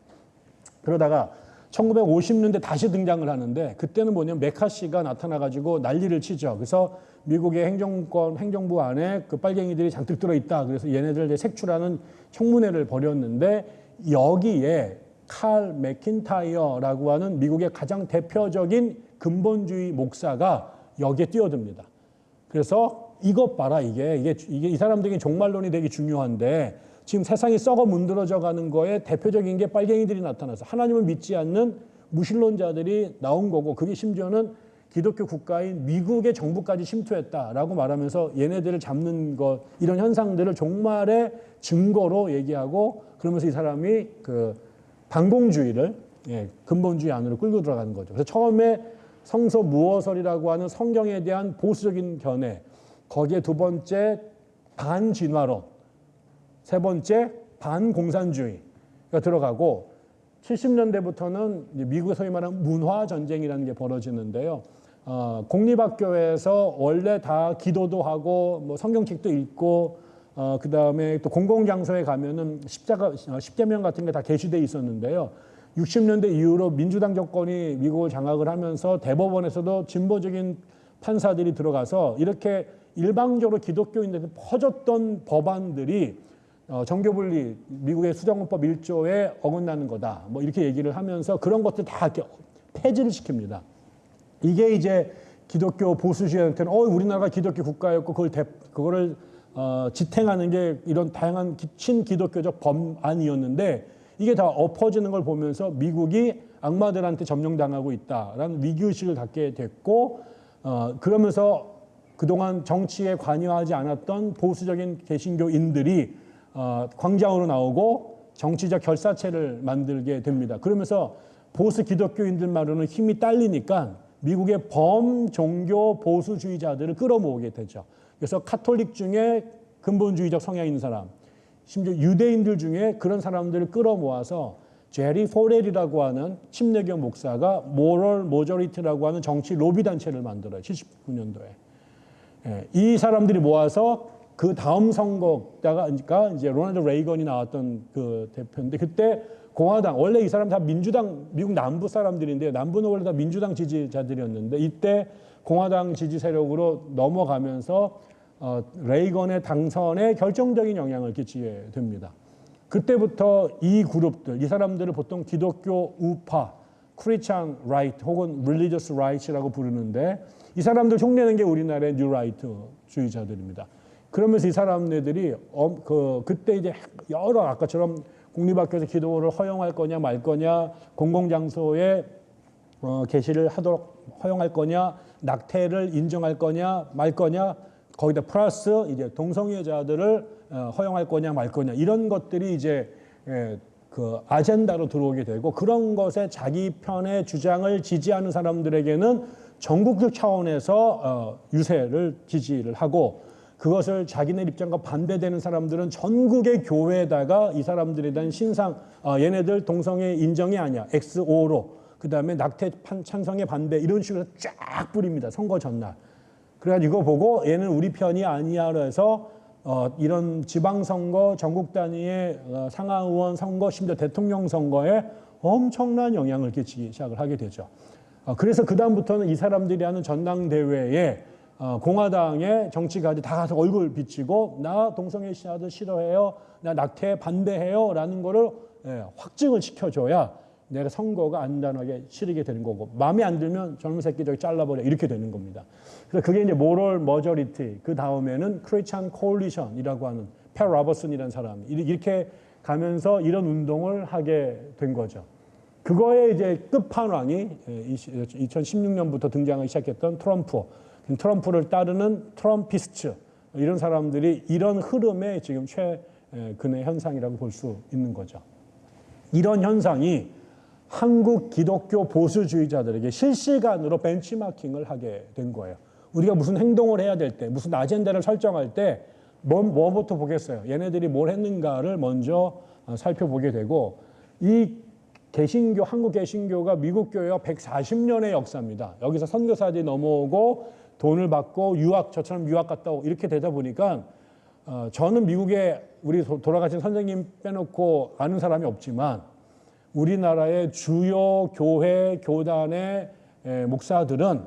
[SPEAKER 1] 그러다가 1950년대 다시 등장을 하는데, 그때는 뭐냐면 메카시가 나타나가지고 난리를 치죠. 그래서 미국의 행정부 안에 그 빨갱이들이 잔뜩 들어있다. 그래서 얘네들 색출하는 청문회를 벌였는데, 여기에 칼 맥킨타이어라고 하는 미국의 가장 대표적인 근본주의 목사가 여기에 뛰어듭니다. 그래서 이것 봐라, 이게 이 사람들에게 종말론이 되게 중요한데 지금 세상이 썩어 문드러져 가는 거에 대표적인 게 빨갱이들이 나타나서 하나님을 믿지 않는 무신론자들이 나온 거고, 그게 심지어는 기독교 국가인 미국의 정부까지 침투했다라고 말하면서 얘네들을 잡는 것, 이런 현상들을 종말의 증거로 얘기하고, 그러면서 이 사람이 그 반공주의를 근본주의 안으로 끌고 들어가는 거죠. 그래서 처음에 성서 무어설이라고 하는 성경에 대한 보수적인 견해, 거기에 두 번째 반진화론, 세 번째 반공산주의가 들어가고, 70년대부터는 미국의 소위 말하는 문화전쟁이라는 게 벌어지는데요. 공립학교에서 원래 다 기도도 하고 뭐 성경책도 읽고 그 다음에 또 공공장소에 가면은 십계명 같은 게 다 게시돼 있었는데요. 60년대 이후로 민주당 정권이 미국을 장악을 하면서 대법원에서도 진보적인 판사들이 들어가서 이렇게 일방적으로 기독교인들한테 퍼졌던 법안들이 정교분리, 미국의 수정헌법 1조에 어긋나는 거다. 뭐 이렇게 얘기를 하면서 그런 것들 다 폐지를 시킵니다. 이게 이제 기독교 보수주의한테는 우리나라가 기독교 국가였고 그거를 지탱하는 게 이런 다양한 친기독교적 법안이었는데, 이게 다 엎어지는 걸 보면서 미국이 악마들한테 점령당하고 있다라는 위기의식을 갖게 됐고, 그러면서 그동안 정치에 관여하지 않았던 보수적인 개신교인들이 광장으로 나오고 정치적 결사체를 만들게 됩니다. 그러면서 보수 기독교인들만으로는 힘이 딸리니까 미국의 범종교 보수주의자들을 끌어모으게 되죠. 그래서 카톨릭 중에 근본주의적 성향이 있는 사람, 심지어 유대인들 중에 그런 사람들을 끌어모아서 제리 포렐이라고 하는 침례교 목사가 모럴 모저리티라고 하는 정치 로비 단체를 만들어요. 79년도에. 이 사람들이 모아서 그 다음 선거가 이제 로널드 레이건이 나왔던 그 대표인데, 그때 공화당, 원래 이 사람 다 민주당, 미국 남부 사람들인데 남부는 원래 다 민주당 지지자들이었는데, 이때 공화당 지지 세력으로 넘어가면서 레이건의 당선에 결정적인 영향을 끼치게 됩니다. 그때부터 이 그룹들, 이 사람들을 보통 기독교 우파, 크리스찬 라이트 혹은 릴리저스 라이트라고 부르는데, 이 사람들 흉내낸 게 우리나라의 뉴 라이트주의자들입니다. 그러면서 이 사람들이 그때 이제 여러 아까처럼 공립학교에서 기도를 허용할 거냐 말 거냐, 공공장소에 계시를 하도록 허용할 거냐, 낙태를 인정할 거냐 말 거냐, 거기다 플러스 이제 동성애자들을 허용할 거냐 말 거냐, 이런 것들이 이제 그 아젠다로 들어오게 되고, 그런 것에 자기 편의 주장을 지지하는 사람들에게는 전국적 차원에서 유세를 지지를 하고, 그것을 자기네 입장과 반대되는 사람들은 전국의 교회에다가 이 사람들에 대한 신상, 얘네들 동성애 인정이 아니야, XO로, 그 다음에 낙태 찬성에 반대, 이런 식으로 쫙 뿌립니다. 선거 전날. 그래가지고 이거 보고 얘는 우리 편이 아니야 그래서 이런 지방선거, 전국 단위의 상하의원 선거, 심지어 대통령 선거에 엄청난 영향을 끼치기 시작을 하게 되죠. 그래서 그 다음부터는 이 사람들이 하는 전당대회에 공화당의 정치가들 다 가서 얼굴 비치고, 나 동성애 신화들 싫어해요, 나 낙태 반대해요 라는 거를 확증을 시켜줘야 내가 선거가 안전하게 치르게 되는 거고, 마음에 안 들면 젊은 새끼 저기 잘라버려, 이렇게 되는 겁니다. 그래서 그게 이제 모럴 머저리티, 그 다음에는 크리스찬 콜리션이라고 하는 패 로버슨이라는 사람이 이렇게 가면서 이런 운동을 하게 된 거죠. 그거의 이제 끝판왕이 2016년부터 등장하기 시작했던 트럼프. 트럼프를 따르는 트럼피스트 이런 사람들이 이런 흐름의 지금 최근의 현상이라고 볼 수 있는 거죠. 이런 현상이 한국 기독교 보수주의자들에게 실시간으로 벤치마킹을 하게 된 거예요. 우리가 무슨 행동을 해야 될 때, 무슨 아젠다를 설정할 때 뭐부터 보겠어요? 얘네들이 뭘 했는가를 먼저 살펴보게 되고, 이 개신교, 한국 개신교가 미국 교회와 140년의 역사입니다. 여기서 선교사들이 넘어오고 돈을 받고 저처럼 유학 갔다 오고 이렇게 되다 보니까 저는 미국에 우리 돌아가신 선생님 빼놓고 아는 사람이 없지만 우리나라의 주요 교회, 교단의 목사들은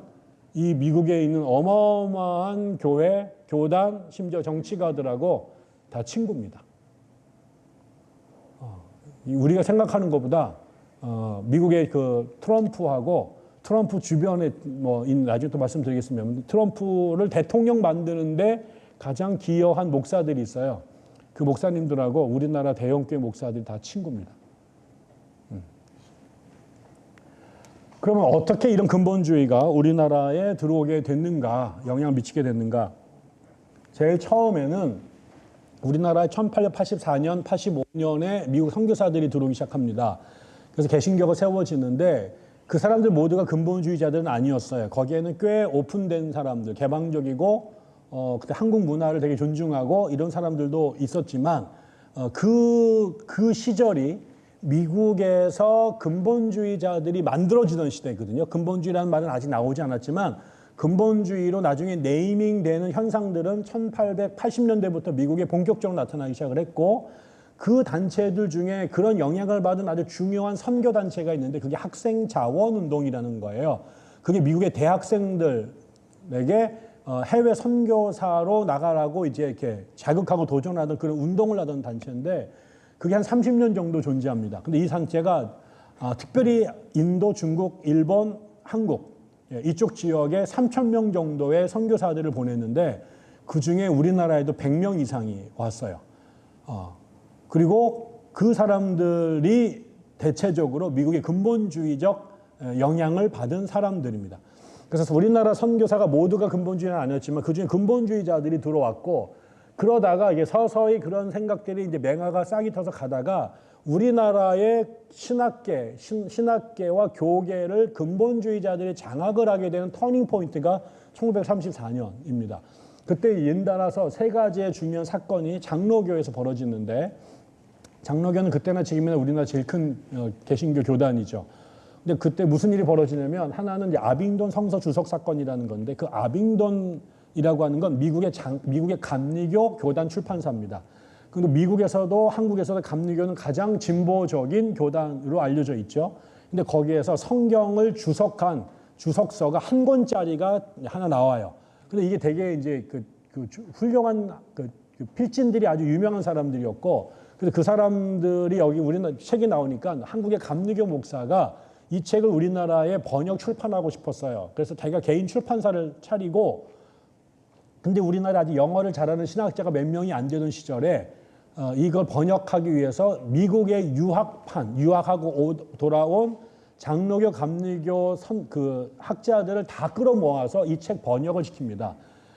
[SPEAKER 1] 이 미국에 있는 어마어마한 교회, 교단, 심지어 정치가들하고 다 친구입니다. 우리가 생각하는 것보다 미국의 그 트럼프 주변에 나중에 또 말씀드리겠습니다. 트럼프를 대통령 만드는데 가장 기여한 목사들이 있어요. 그 목사님들하고 우리나라 대형교회 목사들이 다 친구입니다. 그러면 어떻게 이런 근본주의가 우리나라에 들어오게 됐는가, 영향을 미치게 됐는가? 제일 처음에는 우리나라에 1884년, 85년에 미국 선교사들이 들어오기 시작합니다. 그래서 개신교가 세워지는데 그 사람들 모두가 근본주의자들은 아니었어요. 거기에는 꽤 오픈된 사람들, 개방적이고 그때 한국 문화를 되게 존중하고 이런 사람들도 있었지만 그 시절이 미국에서 근본주의자들이 만들어지던 시대거든요. 근본주의라는 말은 아직 나오지 않았지만 근본주의로 나중에 네이밍되는 현상들은 1880년대부터 미국에 본격적으로 나타나기 시작을 했고, 그 단체들 중에 그런 영향을 받은 아주 중요한 선교 단체가 있는데 그게 학생 자원 운동이라는 거예요. 그게 미국의 대학생들에게 해외 선교사로 나가라고 이제 이렇게 자극하고 도전하던 그런 운동을 하던 단체인데 그게 한 30년 정도 존재합니다. 근데 이 단체가 특별히 인도, 중국, 일본, 한국 이쪽 지역에 3,000명 정도의 선교사들을 보냈는데 그중에 우리나라에도 100명 이상이 왔어요. 그리고 그 사람들이 대체적으로 미국의 근본주의적 영향을 받은 사람들입니다. 그래서 우리나라 선교사가 모두가 근본주의는 아니었지만 그중에 근본주의자들이 들어왔고, 그러다가 이게 서서히 그런 생각들이 이제 맹아가 싹이 터서 가다가 우리나라의 신학계와 교계를 근본주의자들이 장악을 하게 되는 터닝 포인트가 1934년입니다. 그때 연달아서 세 가지의 중요한 사건이 장로교에서 벌어지는데, 장로교는 그때나 지금이나 우리나라 제일 큰 개신교 교단이죠. 근데 그때 무슨 일이 벌어지냐면, 하나는 이제 아빙돈 성서 주석 사건이라는 건데, 그 아빙돈이라고 하는 건 미국의 감리교 교단 출판사입니다. 그리고 미국에서도 한국에서도 감리교는 가장 진보적인 교단으로 알려져 있죠. 근데 거기에서 성경을 주석한 주석서가 한 권짜리가 하나 나와요. 근데 이게 되게 이제 그 훌륭한 그 필진들이 아주 유명한 사람들이었고, 그래서 그 사람들이 여기 우리나라 책이 나오니까 한국의 감리교 목사가 이 책을 우리나라에 번역 출판하고 싶었어요. 그래서 자기가 개인 출판사를 차리고, 근데 우리나라에 아직 영어를 잘하는 신학자가 몇 명이 안 되던 시절에 이걸 번역하기 위해서 미국의 유학하고 돌아온 장로교, 감리교 학자들을 다 끌어모아서 이 책 번역을 시킵니다.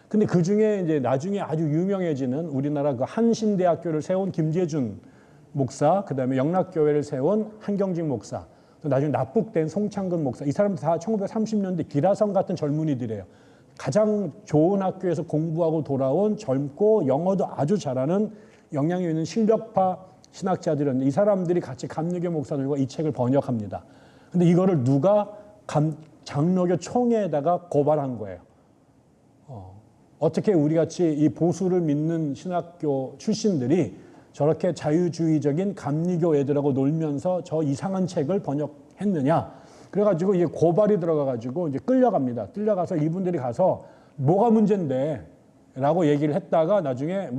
[SPEAKER 1] 근데 그 중에 이제 나중에 아주 유명해지는 우리나라 그 한신대학교를 세운 김재준 목사, 그 다음에 영락교회를 세운 한경직 목사, 또 나중에 납북된 송창근 목사, 이 사람들 다 1930년대 기라성 같은 젊은이들이에요. 가장 좋은 학교에서 공부하고 돌아온 젊고 영어도 아주 잘하는 영향이 있는 실력파 신학자들이었는데, 이 사람들이 같이 감리교 목사들과 이 책을 번역합니다. 근데 이거를 누가 장로교 총회에다가 고발한 거예요. 어떻게 우리같이 이 보수를 믿는 신학교 출신들이 저렇게 자유주의적인 감리교 애들하고 놀면서 저 이상한 책을 번역했느냐. 그래가지고 이게 고발이 들어가가지고 이제 끌려갑니다. 끌려가서 이분들이 가서 뭐가 문제인데 라고 얘기를 했다가 나중에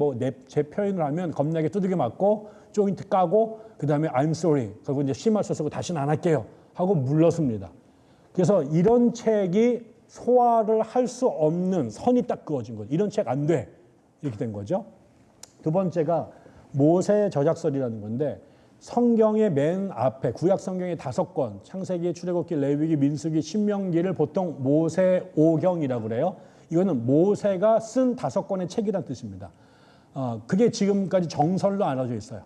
[SPEAKER 1] 제 표현을 하면 겁나게 두들겨 맞고 조인트 까고 그 다음에 I'm sorry. 그리고 이제 심할서 쓰고 다시는 안 할게요 하고 물러섭니다. 그래서 이런 책이 소화를 할 수 없는 선이 딱 그어진 거죠. 이런 책 안 돼. 이렇게 된 거죠. 두 번째가 모세 저작설이라는 건데, 성경의 맨 앞에 구약 성경의 5권, 창세기, 출애굽기, 레위기, 민수기, 신명기를 보통 모세오경이라고 그래요. 이거는 모세가 쓴 5권의 책이란 뜻입니다. 그게 지금까지 정설로 알려져 있어요.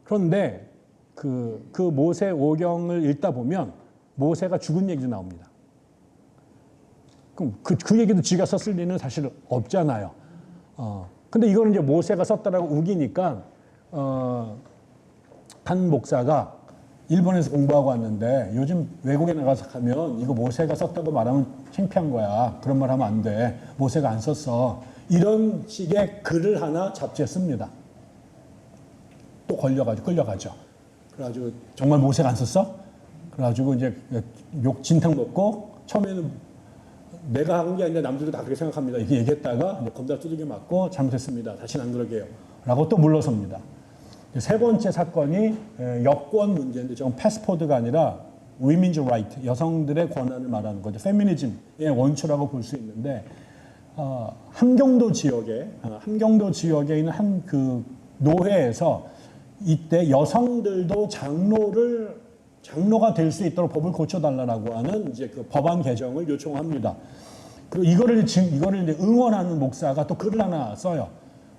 [SPEAKER 1] 그런데 그 모세 오경을 읽다 보면 모세가 죽은 얘기도 나옵니다. 그럼 그 얘기도 지가 썼을 리는 사실 없잖아요. 근데 이거는 이제 모세가 썼다라고 우기니까, 한 목사가 일본에서 공부하고 왔는데 요즘 외국에 나가서 하면 이거 모세가 썼다고 말하면 창피한 거야. 그런 말 하면 안 돼. 모세가 안 썼어. 이런 식의 글을 하나 잡지에 씁니다. 또 끌려가죠. 그래가지고 정말 모세가 안 썼어? 그래가지고 이제 진탕 먹고 처음에는 내가 한 게 아니라 남들도 다 그렇게 생각합니다. 이렇게 얘기했다가 이제 검사 두들겨 맞고 잘못했습니다. 다시는 안 그러게요. 라고 또 물러섭니다. 세 번째 사건이 여권 문제인데 저건 패스포드가 아니라 women's right, 여성들의 권한을 말하는 거죠. 페미니즘의 원초라고 볼 수 있는데 함경도 지역에 있는 한 그 노회에서 이때 여성들도 장로가 될 수 있도록 법을 고쳐달라고 하는 이제 그 법안 개정을 요청합니다. 그리고 이거를 이제 응원하는 목사가 또 글을 하나 써요.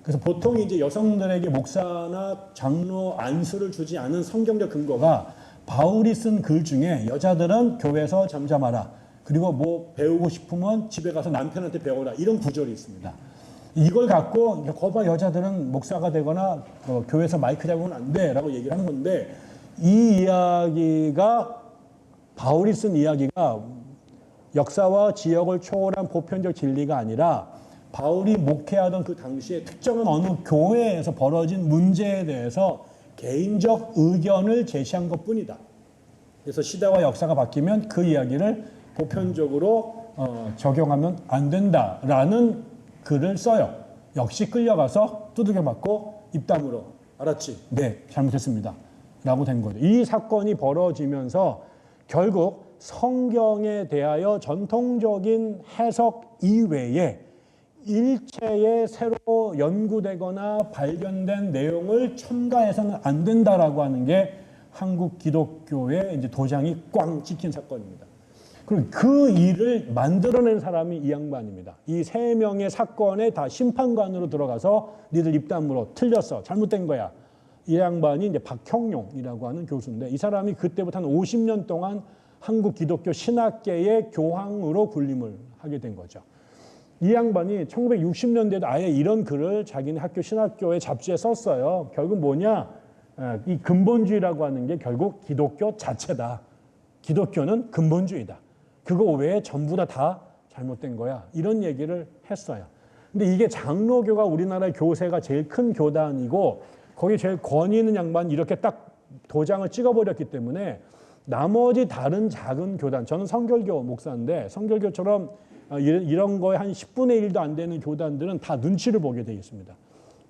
[SPEAKER 1] 그래서 보통 이제 여성들에게 목사나 장로 안수를 주지 않은 성경적 근거가 바울이 쓴 글 중에 여자들은 교회에서 잠잠하라. 그리고 뭐 배우고 싶으면 집에 가서 남편한테 배워라. 이런 구절이 있습니다. 이걸 갖고 거봐 여자들은 목사가 되거나 교회에서 마이크 잡으면 안 돼라고 얘기를 하는 건데 이 이야기가 바울이 쓴 이야기가 역사와 지역을 초월한 보편적 진리가 아니라 바울이 목회하던 그 당시에 특정한 어느 교회에서 벌어진 문제에 대해서 개인적 의견을 제시한 것뿐이다. 그래서 시대와 역사가 바뀌면 그 이야기를 보편적으로 적용하면 안 된다라는 글을 써요. 역시 끌려가서 두들겨 맞고 입담으로 알았지? 네, 잘못했습니다. 라고 된 거죠. 이 사건이 벌어지면서 결국 성경에 대하여 전통적인 해석 이외에 일체의 새로 연구되거나 발견된 내용을 첨가해서는 안 된다라고 하는 게 한국 기독교의 이제 도장이 꽝 찍힌 사건입니다. 그리고 그 일을 만들어낸 사람이 이 양반입니다. 이 3명의 사건에 다 심판관으로 들어가서 니들 입담으로 틀렸어. 잘못된 거야. 이 양반이 이제 박형용이라고 하는 교수인데 이 사람이 그때부터 한 50년 동안 한국 기독교 신학계의 교황으로 군림을 하게 된 거죠. 이 양반이 1960년대에도 아예 이런 글을 자기네 학교 신학교의 잡지에 썼어요. 결국 뭐냐? 이 근본주의라고 하는 게 결국 기독교 자체다. 기독교는 근본주의다. 그거 외에 전부 다 잘못된 거야. 이런 얘기를 했어요. 근데 이게 장로교가 우리나라의 교세가 제일 큰 교단이고 거기 제일 권위 있는 양반이 이렇게 딱 도장을 찍어버렸기 때문에 나머지 다른 작은 교단, 저는 성결교 목사인데 성결교처럼 이런 거에 한 10분의 1도 안 되는 교단들은 다 눈치를 보게 되어 있습니다.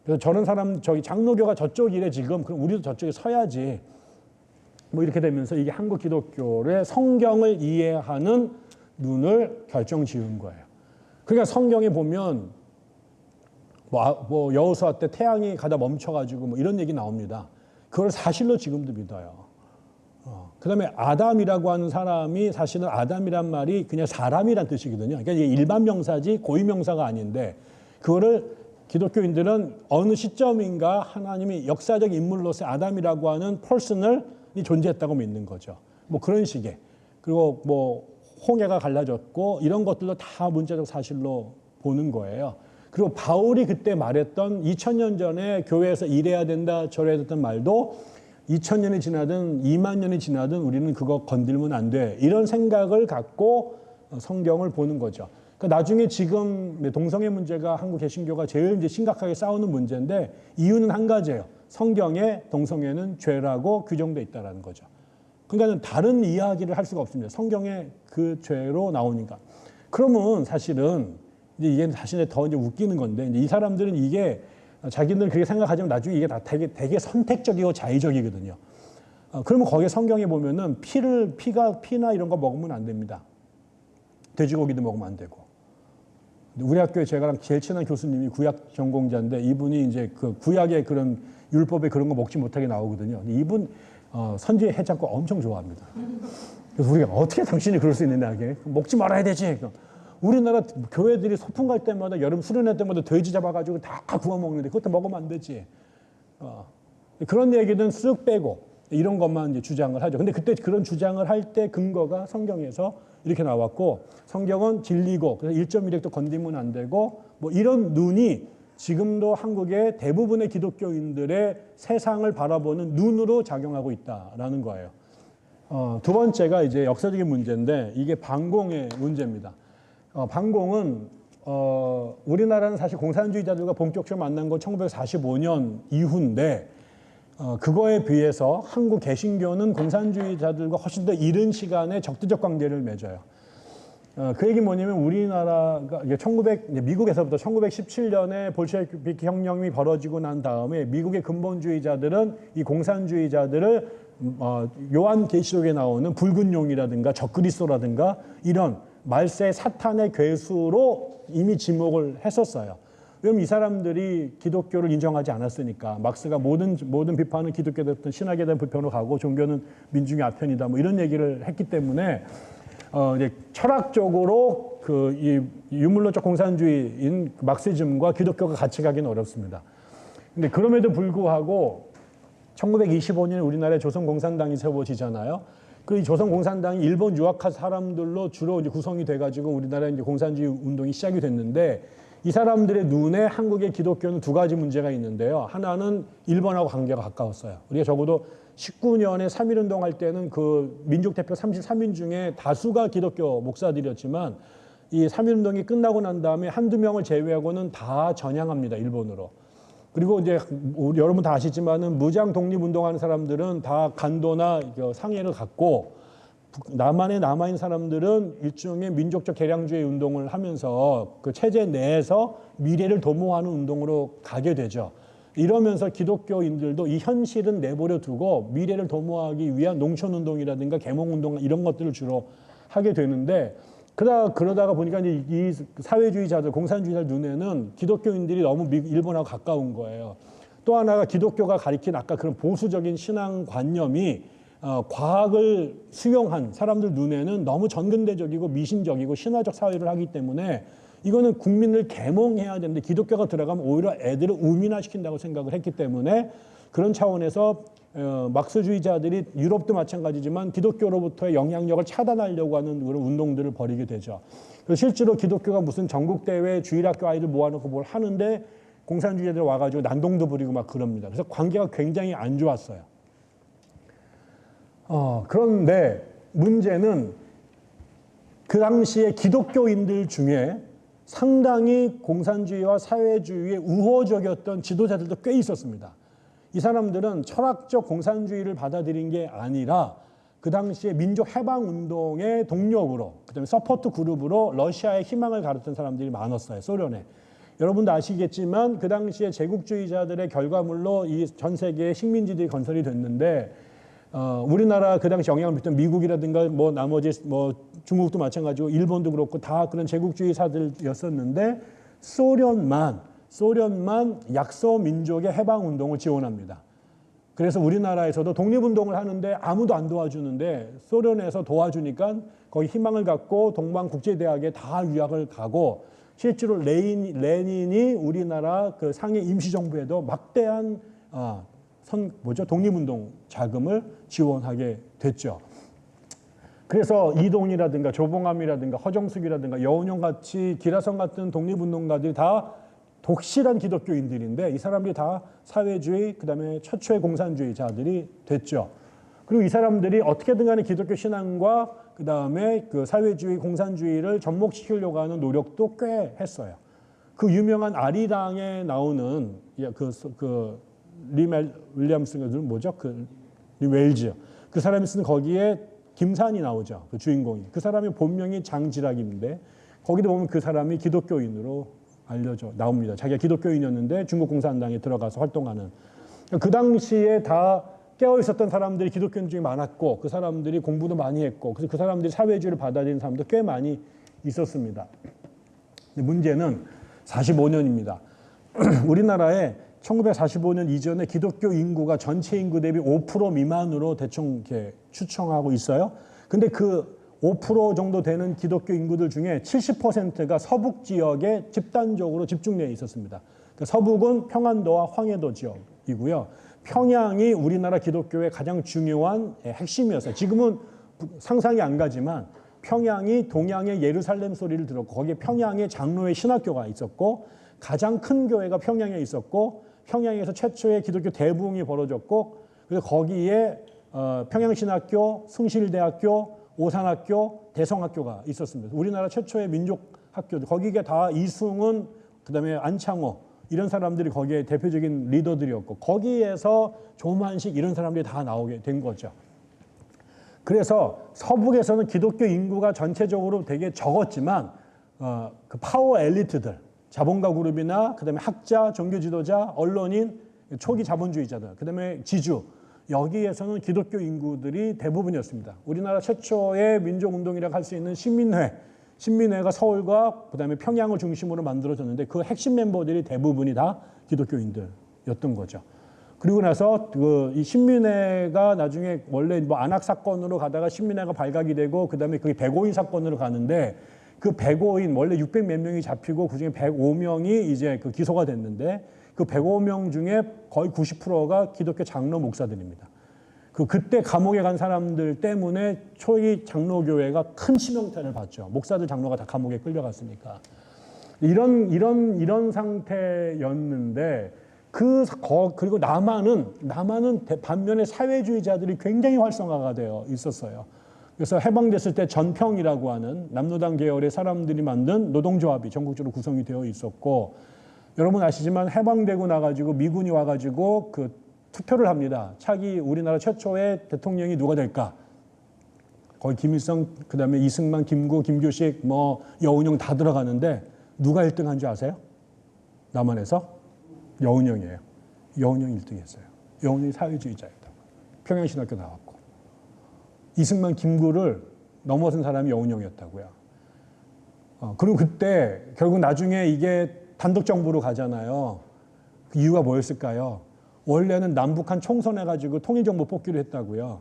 [SPEAKER 1] 그래서 저기 장로교가 저쪽 일에 지금 그럼 우리도 저쪽에 서야지. 뭐 이렇게 되면서 이게 한국 기독교의 성경을 이해하는 눈을 결정 지은 거예요. 그러니까 성경에 보면 뭐 여호수아 때 태양이 가다 멈춰가지고 뭐 이런 얘기 나옵니다. 그걸 사실로 지금도 믿어요. 그다음에 아담이라고 하는 사람이 사실은 아담이란 말이 그냥 사람이란 뜻이거든요. 그러니까 이게 일반 명사지 고유 명사가 아닌데 그거를 기독교인들은 어느 시점인가 하나님이 역사적 인물로서 아담이라고 하는 퍼슨을 존재했다고 믿는 거죠. 뭐 그런 식의. 그리고 뭐 홍해가 갈라졌고 이런 것들도 다 문제적 사실로 보는 거예요. 그리고 바울이 그때 말했던 2000년 전에 교회에서 이래야 된다 저래야 됐던 말도 2000년이 지나든 2만 년이 지나든 우리는 그거 건들면 안 돼. 이런 생각을 갖고 성경을 보는 거죠. 그러니까 나중에 지금 동성애 문제가 한국 개신교가 제일 이제 심각하게 싸우는 문제인데 이유는 한 가지예요. 성경에 동성애는 죄라고 규정돼 있다는 거죠. 그러니까 다른 이야기를 할 수가 없습니다. 성경에 그 죄로 나오니까. 그러면 사실은 이게 사실은 더 이제 웃기는 건데 이제 이 사람들은 이게 자기들은 그렇게 생각하지만 나중에 이게 다 되게 선택적이고 자의적이거든요. 그러면 거기에 성경에 보면은 피나 이런 거 먹으면 안 됩니다. 돼지고기도 먹으면 안 되고. 우리 학교에 제가랑 제일 친한 교수님이 구약 전공자인데 이분이 이제 그 구약의 그런 율법에 그런 거 먹지 못하게 나오거든요. 이분 선지의 해장국 엄청 좋아합니다. 그래서 우리가 어떻게 당신이 그럴 수 있느냐 이게 먹지 말아야 되지. 우리나라 교회들이 소풍 갈 때마다 여름 수련회 때마다 돼지 잡아가지고 다 구워 먹는데 그것도 먹으면 안 되지. 그런 얘기는 쓱 빼고 이런 것만 이제 주장을 하죠. 근데 그때 그런 주장을 할 때 근거가 성경에서 이렇게 나왔고, 성경은 진리고 그래서 1.1핵도 건드리면 안 되고 뭐 이런 눈이 지금도 한국의 대부분의 기독교인들의 세상을 바라보는 눈으로 작용하고 있다라는 거예요. 두 번째가 이제 역사적인 문제인데 이게 반공의 문제입니다. 반공은 우리나라는 사실 공산주의자들과 본격적으로 만난 건 1945년 이후인데 그거에 비해서 한국 개신교는 공산주의자들과 훨씬 더 이른 시간에 적대적 관계를 맺어요. 그 얘기 뭐냐면 우리나라가 미국에서부터 1917년에 볼셰비키 혁명이 벌어지고 난 다음에 미국의 근본주의자들은 이 공산주의자들을 요한계시록에 나오는 붉은 용이라든가 적그리스도라든가 이런 말세 사탄의 괴수로 이미 지목을 했었어요. 왜냐하면 이 사람들이 기독교를 인정하지 않았으니까. 막스가 모든 비판은 기독교에 대한 신학에 대한 비판으로 가고 종교는 민중의 아편이다 뭐 이런 얘기를 했기 때문에 이제 철학적으로 이 유물론적 공산주의인 막시즘과 기독교가 같이 가기는 어렵습니다. 근데 그럼에도 불구하고 1925년에 우리나라에 조선공산당이 세워지잖아요. 그 조선공산당이 일본 유학한 사람들로 주로 이제 구성이 돼가지고 우리나라의 이제 공산주의 운동이 시작이 됐는데 이 사람들의 눈에 한국의 기독교는 두 가지 문제가 있는데요. 하나는 일본하고 관계가 가까웠어요. 우리가 적어도 19년에 3.1운동 할 때는 그 민족대표 33인 중에 다수가 기독교 목사들이었지만 이 3.1운동이 끝나고 난 다음에 한두 명을 제외하고는 다 전향합니다. 일본으로. 그리고 이제 여러분 다 아시지만은 무장 독립운동하는 사람들은 다 간도나 상해를 갖고 남한에 남아있는 사람들은 일종의 민족적 개량주의 운동을 하면서 그 체제 내에서 미래를 도모하는 운동으로 가게 되죠. 이러면서 기독교인들도 이 현실은 내버려 두고 미래를 도모하기 위한 농촌운동이라든가 계몽운동 이런 것들을 주로 하게 되는데 그러다가 보니까 이제 이 사회주의자들, 공산주의자들 눈에는 기독교인들이 너무 일본하고 가까운 거예요. 또 하나가 기독교가 가리킨 아까 그런 보수적인 신앙관념이 과학을 수용한 사람들 눈에는 너무 전근대적이고 미신적이고 신화적 사회를 하기 때문에 이거는 국민을 계몽해야 되는데 기독교가 들어가면 오히려 애들을 우민화시킨다고 생각을 했기 때문에 그런 차원에서 막스주의자들이 유럽도 마찬가지지만 기독교로부터의 영향력을 차단하려고 하는 그런 운동들을 벌이게 되죠. 그래서 실제로 기독교가 무슨 전국대회 주일학교 아이들 모아놓고 뭘 하는데 공산주의자들이 와가지고 난동도 부리고 막 그럽니다. 그래서 관계가 굉장히 안 좋았어요. 그런데 문제는 그 당시에 기독교인들 중에 상당히 공산주의와 사회주의에 우호적이었던 지도자들도 꽤 있었습니다. 이 사람들은 철학적 공산주의를 받아들인 게 아니라 그 당시에 민족 해방 운동의 동력으로 그다음에 서포트 그룹으로 러시아의 희망을 가르쳤던 사람들이 많았어요. 소련에. 여러분도 아시겠지만 그 당시에 제국주의자들의 결과물로 이 전 세계의 식민지들이 건설이 됐는데 우리나라 그 당시 영향을 미쳤던 미국이라든가 뭐 나머지 뭐 중국도 마찬가지고 일본도 그렇고 다 그런 제국주의사들이었었는데 소련만 약소 민족의 해방 운동을 지원합니다. 그래서 우리나라에서도 독립운동을 하는데 아무도 안 도와주는데 소련에서 도와주니까 거기 희망을 갖고 동방국제대학에 다 유학을 가고 실제로 레닌이 우리나라 그 상해 임시정부에도 막대한 독립운동 자금을 지원하게 됐죠. 그래서 이동이라든가 조봉암이라든가 허정숙이라든가 여운형 같이 기라성 같은 독립운동가들이 다 독실한 기독교인들인데 이 사람들이 다 사회주의 그다음에 최초의 공산주의자들이 됐죠. 그리고 이 사람들이 어떻게든 간에 기독교 신앙과 그다음에 그 사회주의 공산주의를 접목시키려고 하는 노력도 꽤 했어요. 그 유명한 아리랑에 나오는 윌리엄스가 뭐죠? 웰즈. 그 사람이 쓴 거기에 김산이 나오죠. 그 주인공이. 그 사람의 본명이 장지락인데 거기도 보면 그 사람이 기독교인으로 나옵니다. 자기가 기독교인이었는데 중국 공산당에 들어가서 활동하는. 그 당시에 다 깨어 있었던 사람들이 기독교인 중에 많았고 그 사람들이 공부도 많이 했고 그래서 그 사람들이 사회주의를 받아들이는 사람도 꽤 많이 있었습니다. 근데 문제는 45년입니다. 우리나라에 1945년 이전에 기독교 인구가 전체 인구 대비 5% 미만으로 대충 이렇게 추정하고 있어요. 근데 그 5% 정도 되는 기독교 인구들 중에 70%가 서북 지역에 집단적으로 집중되어 있었습니다. 그러니까 서북은 평안도와 황해도 지역이고요. 평양이 우리나라 기독교의 가장 중요한 핵심이었어요. 지금은 상상이 안 가지만 평양이 동양의 예루살렘 소리를 들었고 거기에 평양의 장로의 신학교가 있었고 가장 큰 교회가 평양에 있었고 평양에서 최초의 기독교 대부흥이 벌어졌고 그래서 거기에 평양신학교, 숭실대학교, 오산학교, 대성학교가 있었습니다. 우리나라 최초의 민족학교들 거기가 다 이승훈, 그다음에 안창호 이런 사람들이 거기에 대표적인 리더들이었고 거기에서 조만식 이런 사람들이 다 나오게 된 거죠. 그래서 서북에서는 기독교 인구가 전체적으로 되게 적었지만 그 파워 엘리트들, 자본가 그룹이나 그다음에 학자, 종교 지도자, 언론인, 초기 자본주의자들, 그다음에 지주 여기에서는 기독교 인구들이 대부분이었습니다. 우리나라 최초의 민족운동이라고 할 수 있는 신민회가 서울과 그다음에 평양을 중심으로 만들어졌는데 그 핵심 멤버들이 대부분이 다 기독교인들이었던 거죠. 그리고 나서 이 신민회가 나중에 원래 뭐 안학 사건으로 가다가 신민회가 발각이 되고 그다음에 그게 105인 사건으로 가는데 그 105인 원래 600 몇 명이 잡히고 그중에 105명이 이제 그 기소가 됐는데 그 105명 중에 거의 90%가 기독교 장로 목사들입니다. 그때 감옥에 간 사람들 때문에 초기 장로교회가 큰 치명타를 받죠. 목사들 장로가 다 감옥에 끌려갔으니까. 이런 상태였는데 그리고 남한은 반면에 사회주의자들이 굉장히 활성화가 되어 있었어요. 그래서 해방됐을 때 전평이라고 하는 남노당 계열의 사람들이 만든 노동조합이 전국적으로 구성이 되어 있었고 여러분 아시지만 해방되고 나가지고 미군이 와가지고 그 투표를 합니다. 차기 우리나라 최초의 대통령이 누가 될까? 거기 김일성, 그 다음에 이승만, 김구, 김규식, 뭐 여운형 다 들어가는데 누가 1등 한 줄 아세요? 남한에서? 여운형이에요. 여운형이 1등 했어요. 여운형이 사회주의자였다고. 평양신학교 나왔고. 이승만, 김구를 넘어선 사람이 여운형이었다고요. 그리고 그때 결국 나중에 이게 단독 정부로 가잖아요. 그 이유가 뭐였을까요? 원래는 남북한 총선해가지고 통일정부 뽑기로 했다고요.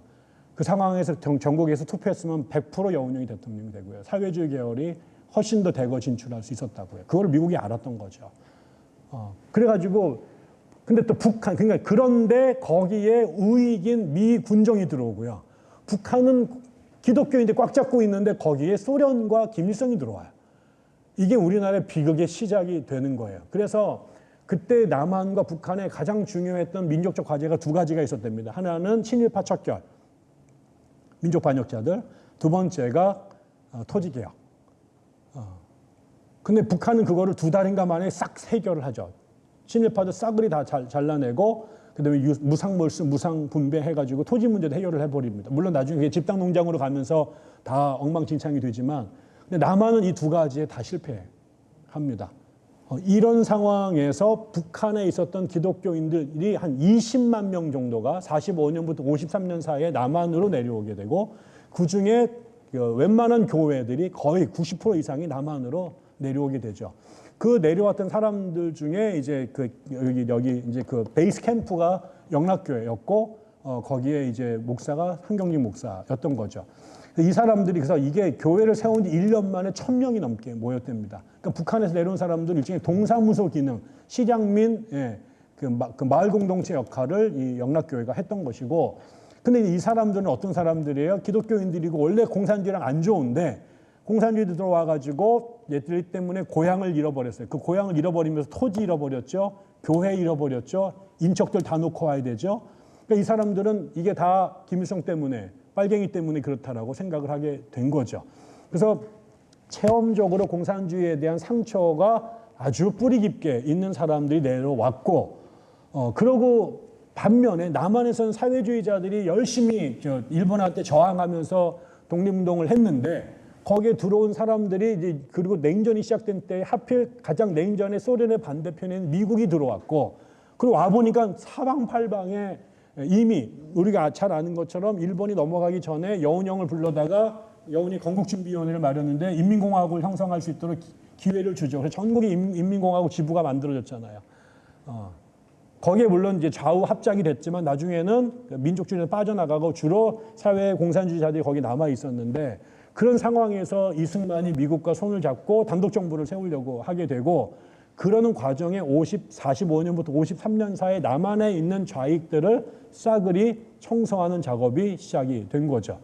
[SPEAKER 1] 그 상황에서 전국에서 투표했으면 100% 여운형이 대통령이 되고요. 사회주의 계열이 훨씬 더 대거 진출할 수 있었다고요. 그걸 미국이 알았던 거죠. 그래가지고 근데 또 북한 그러니까 그런데 거기에 우익인 미 군정이 들어오고요. 북한은 기독교인들이 꽉 잡고 있는데 거기에 소련과 김일성이 들어와요. 이게 우리나라의 비극의 시작이 되는 거예요. 그래서 그때 남한과 북한에 가장 중요했던 민족적 과제가 두 가지가 있었답니다. 하나는 친일파 척결, 민족 반역자들. 두 번째가 토지개혁. 근데 북한은 그거를 2달인가 만에 싹 해결을 하죠. 친일파도 싸그리 다 잘라내고 그다음에 무상몰수, 무상분배 해가지고 토지 문제도 해결을 해버립니다. 물론 나중에 그게 집단농장으로 가면서 다 엉망진창이 되지만 근데 남한은 이 두 가지에 다 실패합니다. 이런 상황에서 북한에 있었던 기독교인들이 한 20만 명 정도가 45년부터 53년 사이에 남한으로 내려오게 되고 그중에 웬만한 교회들이 거의 90% 이상이 남한으로 내려오게 되죠. 그 내려왔던 사람들 중에 이제 여기 이제 그 베이스 캠프가 영락교회였고 거기에 이제 목사가 한경직 목사였던 거죠. 이 사람들이 그래서 이게 교회를 세운 지 1년 만에 1000명이 넘게 모였답니다. 그러니까 북한에서 내려온 사람들은 일종의 동사무소 기능, 실향민 그 마을 공동체 역할을 이 영락교회가 했던 것이고, 근데 이 사람들은 어떤 사람들이에요? 기독교인들이고 원래 공산주의랑 안 좋은데 공산주의 들어와가지고 얘들 때문에 고향을 잃어버렸어요. 그 고향을 잃어버리면서 토지 잃어버렸죠, 교회 잃어버렸죠, 인척들 다 놓고 와야 되죠. 그러니까 이 사람들은 이게 다 김일성 때문에, 빨갱이 때문에 그렇다라고 생각을 하게 된 거죠. 그래서 체험적으로 공산주의에 대한 상처가 아주 뿌리 깊게 있는 사람들이 내려왔고, 그러고 반면에 남한에서는 사회주의자들이 열심히 일본한테 저항하면서 독립운동을 했는데 거기에 들어온 사람들이 이제 그리고 냉전이 시작된 때 하필 가장 냉전의 소련의 반대편에는 미국이 들어왔고, 그리고 와 보니까 사방팔방에 이미 우리가 잘 아는 것처럼 일본이 넘어가기 전에 여운형을 불러다가 여운이 건국준비위원회를 마련했는데 인민공화국을 형성할 수 있도록 기회를 주죠. 그래서 전국이 인민공화국 지부가 만들어졌잖아요. 거기에 물론 이제 좌우 합작이 됐지만 나중에는 민족주의에서 빠져나가고 주로 사회 공산주의자들이 거기 남아 있었는데, 그런 상황에서 이승만이 미국과 손을 잡고 단독 정부를 세우려고 하게 되고, 그러는 과정에 45년부터 53년 사이 남한에 있는 좌익들을 싸그리 청소하는 작업이 시작이 된 거죠.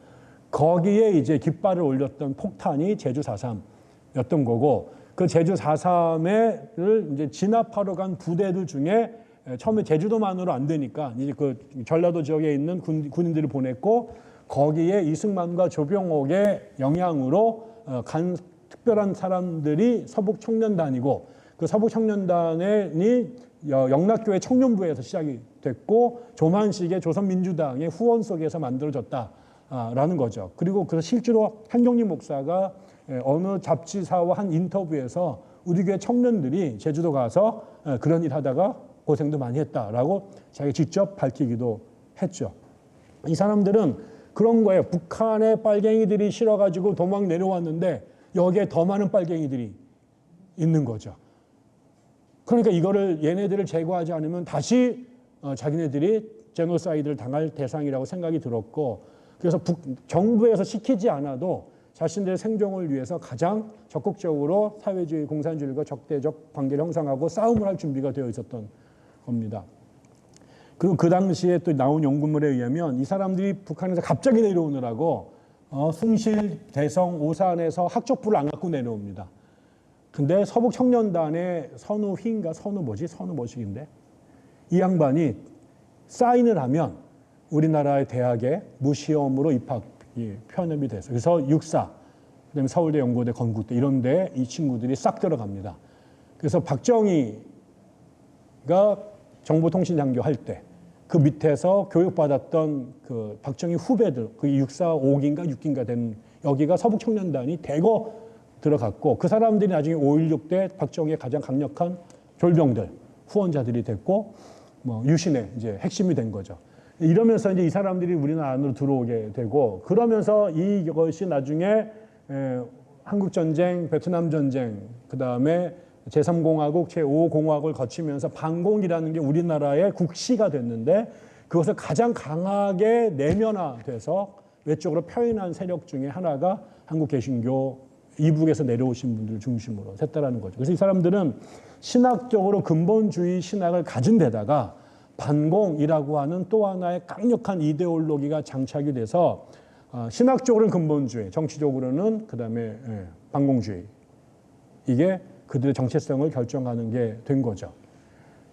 [SPEAKER 1] 거기에 이제 깃발을 올렸던 폭탄이 제주 4.3였던 거고, 그 제주 4.3을 이제 진압하러 간 부대들 중에 처음에 제주도만으로 안 되니까 이제 그 전라도 지역에 있는 군인들을 보냈고, 거기에 이승만과 조병옥의 영향으로 간 특별한 사람들이 서북청년단이고, 그 서북청년단이 영락교회 청년부에서 시작이 됐고, 조만식의 조선민주당의 후원 속에서 만들어졌다라는 거죠. 그리고 그 실제로 한경림 목사가 어느 잡지사와 한 인터뷰에서 우리 교회 청년들이 제주도 가서 그런 일 하다가 고생도 많이 했다라고 자기가 직접 밝히기도 했죠. 이 사람들은 그런 거예요. 북한에 빨갱이들이 실어가지고 도망 내려왔는데 여기에 더 많은 빨갱이들이 있는 거죠. 그러니까 이거를 얘네들을 제거하지 않으면 다시 자기네들이 제노사이드를 당할 대상이라고 생각이 들었고, 그래서 정부에서 시키지 않아도 자신들의 생존을 위해서 가장 적극적으로 사회주의, 공산주의과 적대적 관계를 형성하고 싸움을 할 준비가 되어 있었던 겁니다. 그리고 그 당시에 또 나온 연구물에 의하면 이 사람들이 북한에서 갑자기 내려오느라고 숭실, 대성, 오산에서 학적부를 안 갖고 내려옵니다. 근데 서북청년단의 선우희인가 선우머식인데 이 양반이 사인을 하면 우리나라의 대학에 무시험으로 입학이 편입이 돼서, 그래서 육사, 그다음에 서울대, 연고대, 건국대 이런 데 이 친구들이 싹 들어갑니다. 그래서 박정희가 정보통신장교 할 때 그 밑에서 교육받았던 그 박정희 후배들, 그 육사 5기인가 6기인가 된 여기가 서북청년단이 대거 들어갔고, 그 사람들이 나중에 5.16 때 박정희의 가장 강력한 졸병들, 후원자들이 됐고, 뭐 유신의 이제 핵심이 된 거죠. 이러면서 이제 이 사람들이 우리나라 안으로 들어오게 되고, 그러면서 이것이 나중에 한국전쟁, 베트남전쟁, 그 다음에 제3공화국, 제5공화국을 거치면서 반공이라는 게 우리나라의 국시가 됐는데, 그것을 가장 강하게 내면화돼서 외적으로 표현한 세력 중에 하나가 한국 개신교 이북에서 내려오신 분들 중심으로 했다라는 거죠. 그래서 이 사람들은 신학적으로 근본주의 신학을 가진 데다가 반공이라고 하는 또 하나의 강력한 이데올로기가 장착이 돼서 신학적으로는 근본주의, 정치적으로는 그 다음에 반공주의, 이게 그들의 정체성을 결정하는 게 된 거죠.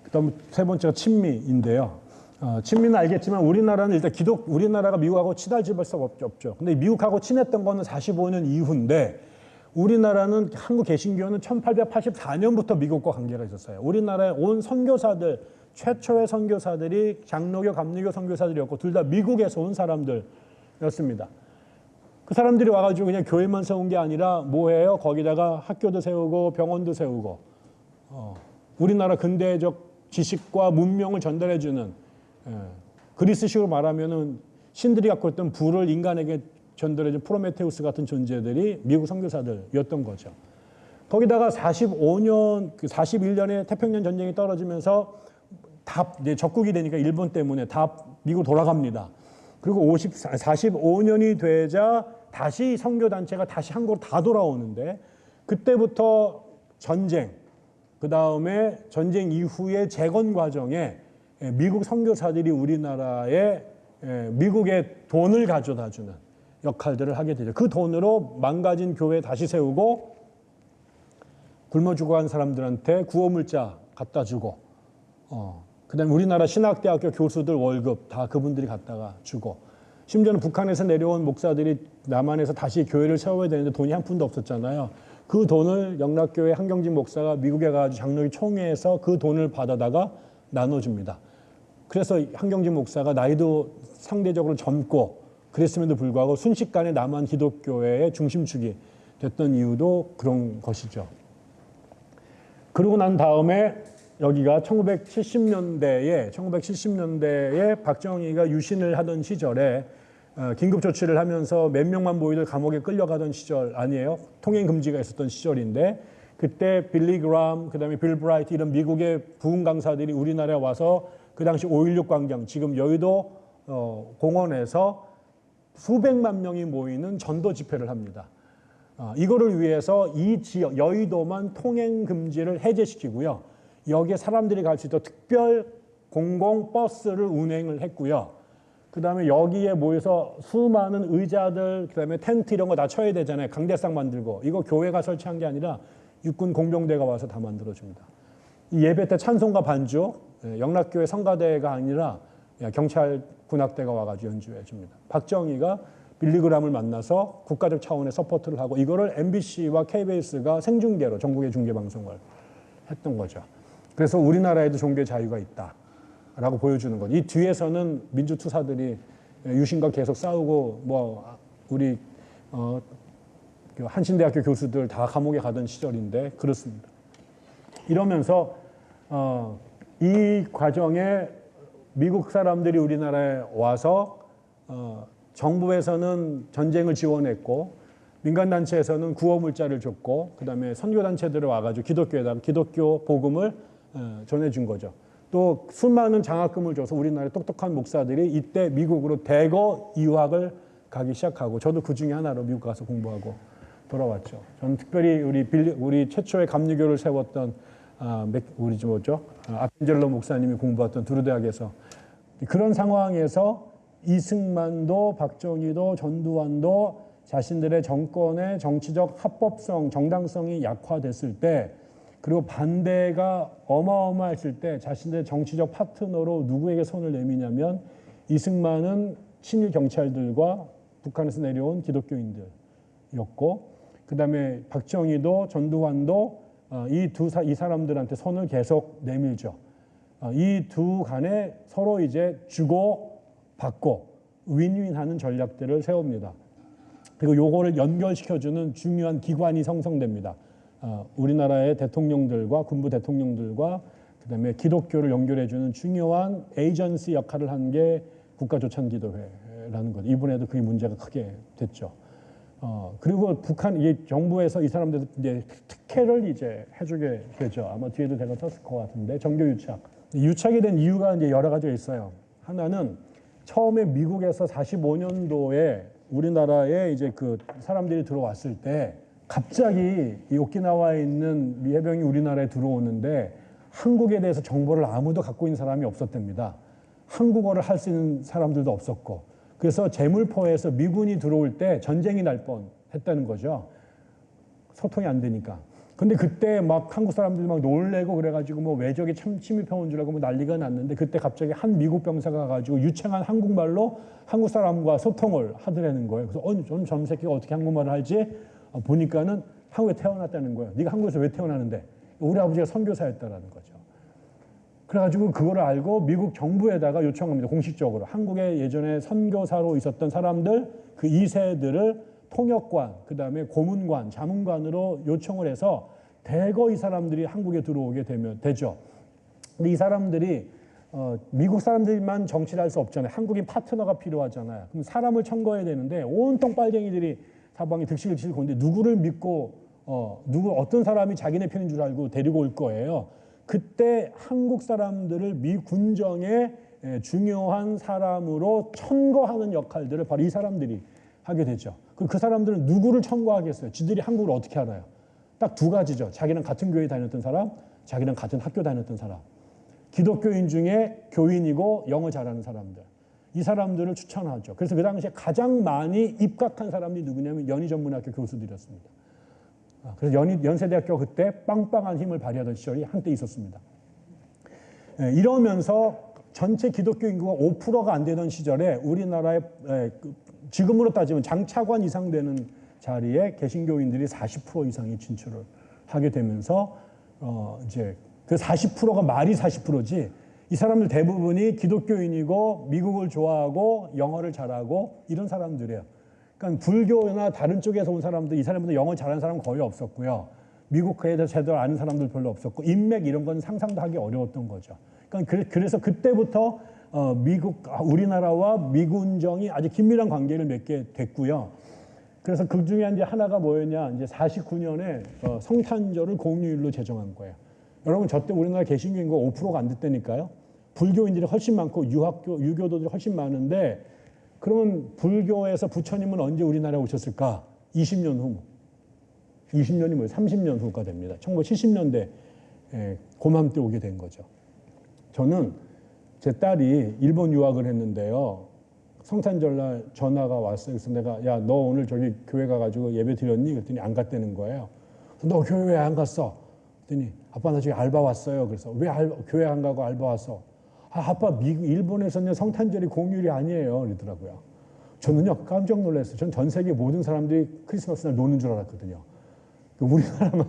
[SPEAKER 1] 그다음 세 번째가 친미인데요. 친미는 알겠지만 우리나라는 일단 우리나라가 미국하고 친할 집 수 없죠. 근데 미국하고 친했던 거는 45년 이후인데, 우리나라는 한국 개신교는 1884년부터 미국과 관계가 있었어요. 우리나라에 온 선교사들, 최초의 선교사들이 장로교, 감리교 선교사들이었고, 둘 다 미국에서 온 사람들이었습니다. 그 사람들이 와가지고 그냥 교회만 세운 게 아니라 뭐예요? 거기다가 학교도 세우고 병원도 세우고, 우리나라 근대적 지식과 문명을 전달해주는, 그리스식으로 말하면은 신들이 갖고 있던 불을 인간에게 전달해준 프로메테우스 같은 존재들이 미국 선교사들이었던 거죠. 거기다가 41년에 태평양 전쟁이 떨어지면서 다 이제 적국이 되니까 일본 때문에 다 미국 돌아갑니다. 그리고 45년이 되자 다시 선교단체가 다시 한국으로 다 돌아오는데, 그때부터 전쟁, 그 다음에 전쟁 이후의 재건 과정에 미국 선교사들이 우리나라에 미국의 돈을 가져다 주는 역할들을 하게 되죠. 그 돈으로 망가진 교회 다시 세우고, 굶어 죽어간 사람들한테 구호물자 갖다 주고, 그다음에 우리나라 신학대학교 교수들 월급 다 그분들이 갖다가 주고, 심지어는 북한에서 내려온 목사들이 남한에서 다시 교회를 세워야 되는데 돈이 한 푼도 없었잖아요. 그 돈을 영락교회 한경진 목사가 미국에 가서 장로교 총회에서 그 돈을 받아다가 나눠줍니다. 그래서 한경진 목사가 나이도 상대적으로 젊고 그랬음에도 불구하고 순식간에 남한 기독교회의 중심축이 됐던 이유도 그런 것이죠. 그러고 난 다음에 여기가 1970년대에 박정희가 유신을 하던 시절에 긴급조치를 하면서 몇 명만 모이들 감옥에 끌려가던 시절 아니에요? 통행 금지가 있었던 시절인데, 그때 빌리 그람, 그다음에 빌 브라이트 이런 미국의 부흥 강사들이 우리나라에 와서 그 당시 5.16 광장, 지금 여의도 공원에서 수백만 명이 모이는 전도 집회를 합니다. 이거를 위해서 이 지역 여의도만 통행 금지를 해제시키고요. 여기에 사람들이 갈 수 있도록 특별 공공버스를 운행을 했고요. 그 다음에 여기에 모여서 수많은 의자들, 그 다음에 텐트 이런 거 다 쳐야 되잖아요. 강대상 만들고. 이거 교회가 설치한 게 아니라 육군 공병대가 와서 다 만들어줍니다. 이 예배 때 찬송가 반주, 영락교회 성가대가 아니라 경찰 군악대가 와가지고 연주해 줍니다. 박정희가 빌리그램을 만나서 국가적 차원의 서포트를 하고 이거를 MBC와 KBS가 생중계로 전국의 중계방송을 했던 거죠. 그래서 우리나라에도 종교의 자유가 있다라고 보여주는 거죠. 이 뒤에서는 민주투사들이 유신과 계속 싸우고 우리 그 한신대학교 교수들 다 감옥에 가던 시절인데 그렇습니다. 이러면서 이 과정에 미국 사람들이 우리나라에 와서 정부에서는 전쟁을 지원했고 민간단체에서는 구호물자를 줬고 그다음에 선교단체들을 와가지고 기독교에다가 기독교 복음을 전해준 거죠. 또 수많은 장학금을 줘서 우리나라의 똑똑한 목사들이 이때 미국으로 대거 유학을 가기 시작하고 저도 그 중에 하나로 미국 가서 공부하고 돌아왔죠. 저는 특별히 우리 최초의 감리교를 세웠던 우리 아펜젤로 목사님이 공부했던 두루 대학에서 그런 상황에서 이승만도 박정희도 전두환도 자신들의 정권의 정치적 합법성, 정당성이 약화됐을 때 그리고 반대가 어마어마했을 때 자신들의 정치적 파트너로 누구에게 손을 내미냐면 이승만은 친일 경찰들과 북한에서 내려온 기독교인들이었고 그다음에 박정희도 전두환도 이 사람들한테 손을 계속 내밀죠. 이 두 간에 서로 이제 주고 받고 윈윈하는 전략들을 세웁니다. 그리고 요거를 연결시켜주는 중요한 기관이 형성됩니다. 우리나라의 대통령들과 군부 대통령들과 그다음에 기독교를 연결해주는 중요한 에이전시 역할을 한 게 국가조찬기도회라는 것. 이번에도 그게 문제가 크게 됐죠. 그리고 이 정부에서 이 사람들 이제 특혜를 이제 해주게 되죠. 아마 뒤에도 제가 썼을 것 같은데 정교유착. 유착이 된 이유가 이제 여러 가지가 있어요. 하나는 처음에 미국에서 45년도에 우리나라에 이제 그 사람들이 들어왔을 때 갑자기 이 오키나와에 있는 미 해병이 우리나라에 들어오는데 한국에 대해서 정보를 아무도 갖고 있는 사람이 없었답니다. 한국어를 할 수 있는 사람들도 없었고 그래서 제물포에서 미군이 들어올 때 전쟁이 날 뻔했다는 거죠. 소통이 안 되니까. 근데 그때 막 한국 사람들이 막 놀래고 그래가지고 뭐 외적이 침입해 온 줄 알고 뭐 난리가 났는데 그때 갑자기 한 미국 병사가 가지고 유창한 한국말로 한국 사람과 소통을 하더라는 거예요. 그래서 저놈 새끼가 어떻게 한국말을 할지 보니까는 한국에 태어났다는 거예요. 네가 한국에서 왜 태어나는데? 우리 아버지가 선교사였다라는 거죠. 그래가지고 그걸 알고 미국 정부에다가 요청합니다. 공식적으로. 한국에 예전에 선교사로 있었던 사람들 그 2세들을 통역관, 그 다음에 고문관, 자문관으로 요청을 해서 대거 이 사람들이 한국에 들어오게 되죠. 근데 이 사람들이 미국 사람들만 정치를 할 수 없잖아요. 한국인 파트너가 필요하잖아요. 그럼 사람을 청구해야 되는데 온통 빨갱이들이 사방에 득실을 치고 있는데 누구를 믿고 어떤 사람이 자기네 편인 줄 알고 데리고 올 거예요. 그때 한국 사람들을 미 군정의 중요한 사람으로 천거하는 역할들을 바로 이 사람들이 하게 되죠. 그 사람들은 누구를 천거하겠어요? 지들이 한국을 어떻게 알아요? 딱 두 가지죠. 자기랑 같은 교회 다녔던 사람, 자기랑 같은 학교 다녔던 사람. 기독교인 중에 교인이고 영어 잘하는 사람들. 이 사람들을 추천하죠. 그래서 그 당시에 가장 많이 입각한 사람들이 누구냐면 연희전문학교 교수들이었습니다. 그래서 연세대학교가 그때 빵빵한 힘을 발휘하던 시절이 한때 있었습니다. 이러면서 전체 기독교 인구가 5%가 안 되던 시절에 우리나라의 지금으로 따지면 장차관 이상 되는 자리에 개신교인들이 40% 이상이 진출을 하게 되면서 이제 그 40%가 말이 40%지 이 사람들 대부분이 기독교인이고 미국을 좋아하고 영어를 잘하고 이런 사람들이에요. 그러니까 불교나 다른 쪽에서 온 사람들, 이 사람들 영어 잘하는 사람은 거의 없었고요. 미국에 대해서 제대로 아는 사람들 별로 없었고 인맥 이런 건 상상도 하기 어려웠던 거죠. 그러니까 그래서 그때부터 우리나라와 미군정이 아주 긴밀한 관계를 맺게 됐고요. 그래서 그 중에 이제 하나가 뭐였냐, 이제 49년에 성탄절을 공휴일로 제정한 거예요. 여러분, 저때 우리나라 개신교 인구가 5%가 안 됐다니까요. 불교인들이 훨씬 많고 유교도들이 훨씬 많은데 그러면 불교에서 부처님은 언제 우리나라에 오셨을까? 20년 후. 20년이 뭐예요? 30년 후가 됩니다. 1970년대 고맘때 오게 된 거죠. 저는 제 딸이 일본 유학을 했는데요. 성탄절날 전화가 왔어요. 그래서 내가 야, 너 오늘 저기 교회 가가지고 예배 드렸니? 그랬더니 안 갔다는 거예요. 너 교회 왜 안 갔어? 그랬더니 아빠 나 저기 알바 왔어요. 그래서 왜 교회 안 가고 알바 왔어? 아, 아빠 일본에서는 성탄절이 공휴일이 아니에요. 그러더라고요. 저는요 깜짝 놀랐어요. 전 전 세계 모든 사람들이 크리스마스 날 노는 줄 알았거든요. 우리나라만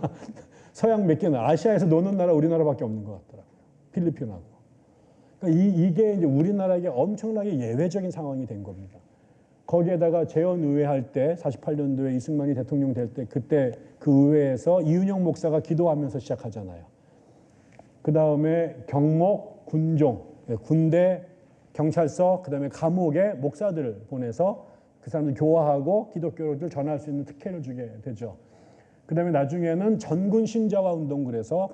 [SPEAKER 1] 서양 몇 개는 아시아에서 노는 나라 우리나라밖에 없는 것 같더라고요. 필리핀하고. 그러니까 이게 이제 우리나라에게 엄청나게 예외적인 상황이 된 겁니다. 거기에다가 재헌의회 할 때 48년도에 이승만이 대통령 될 때 그때 그 의회에서 이윤영 목사가 기도하면서 시작하잖아요. 그 다음에 경목, 군종, 군대, 경찰서, 그 다음에 감옥에 목사들을 보내서 그 사람들 교화하고 기독교를 전할 수 있는 특혜를 주게 되죠. 그 다음에 나중에는 전군 신자화 운동 그래서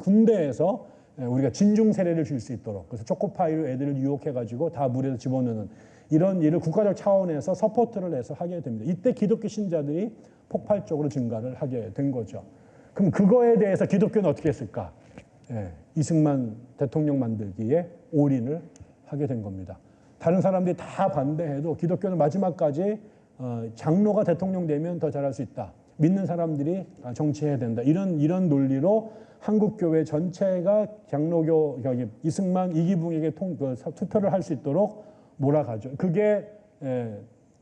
[SPEAKER 1] 군대에서 우리가 진중 세례를 줄 수 있도록 그래서 초코파이로 애들을 유혹해가지고 다 물에서 집어넣는 이런 일을 국가적 차원에서 서포트를 해서 하게 됩니다. 이때 기독교 신자들이 폭발적으로 증가를 하게 된 거죠. 그럼 그거에 대해서 기독교는 어떻게 했을까? 이승만 대통령 만들기에 올인을 하게 된 겁니다. 다른 사람들이 다 반대해도 기독교는 마지막까지 장로가 대통령 되면 더 잘할 수 있다. 믿는 사람들이 정치해야 된다. 이런 논리로 한국교회 전체가 장로교 이승만 이기붕에게 투표를 할 수 있도록 몰아가죠. 그게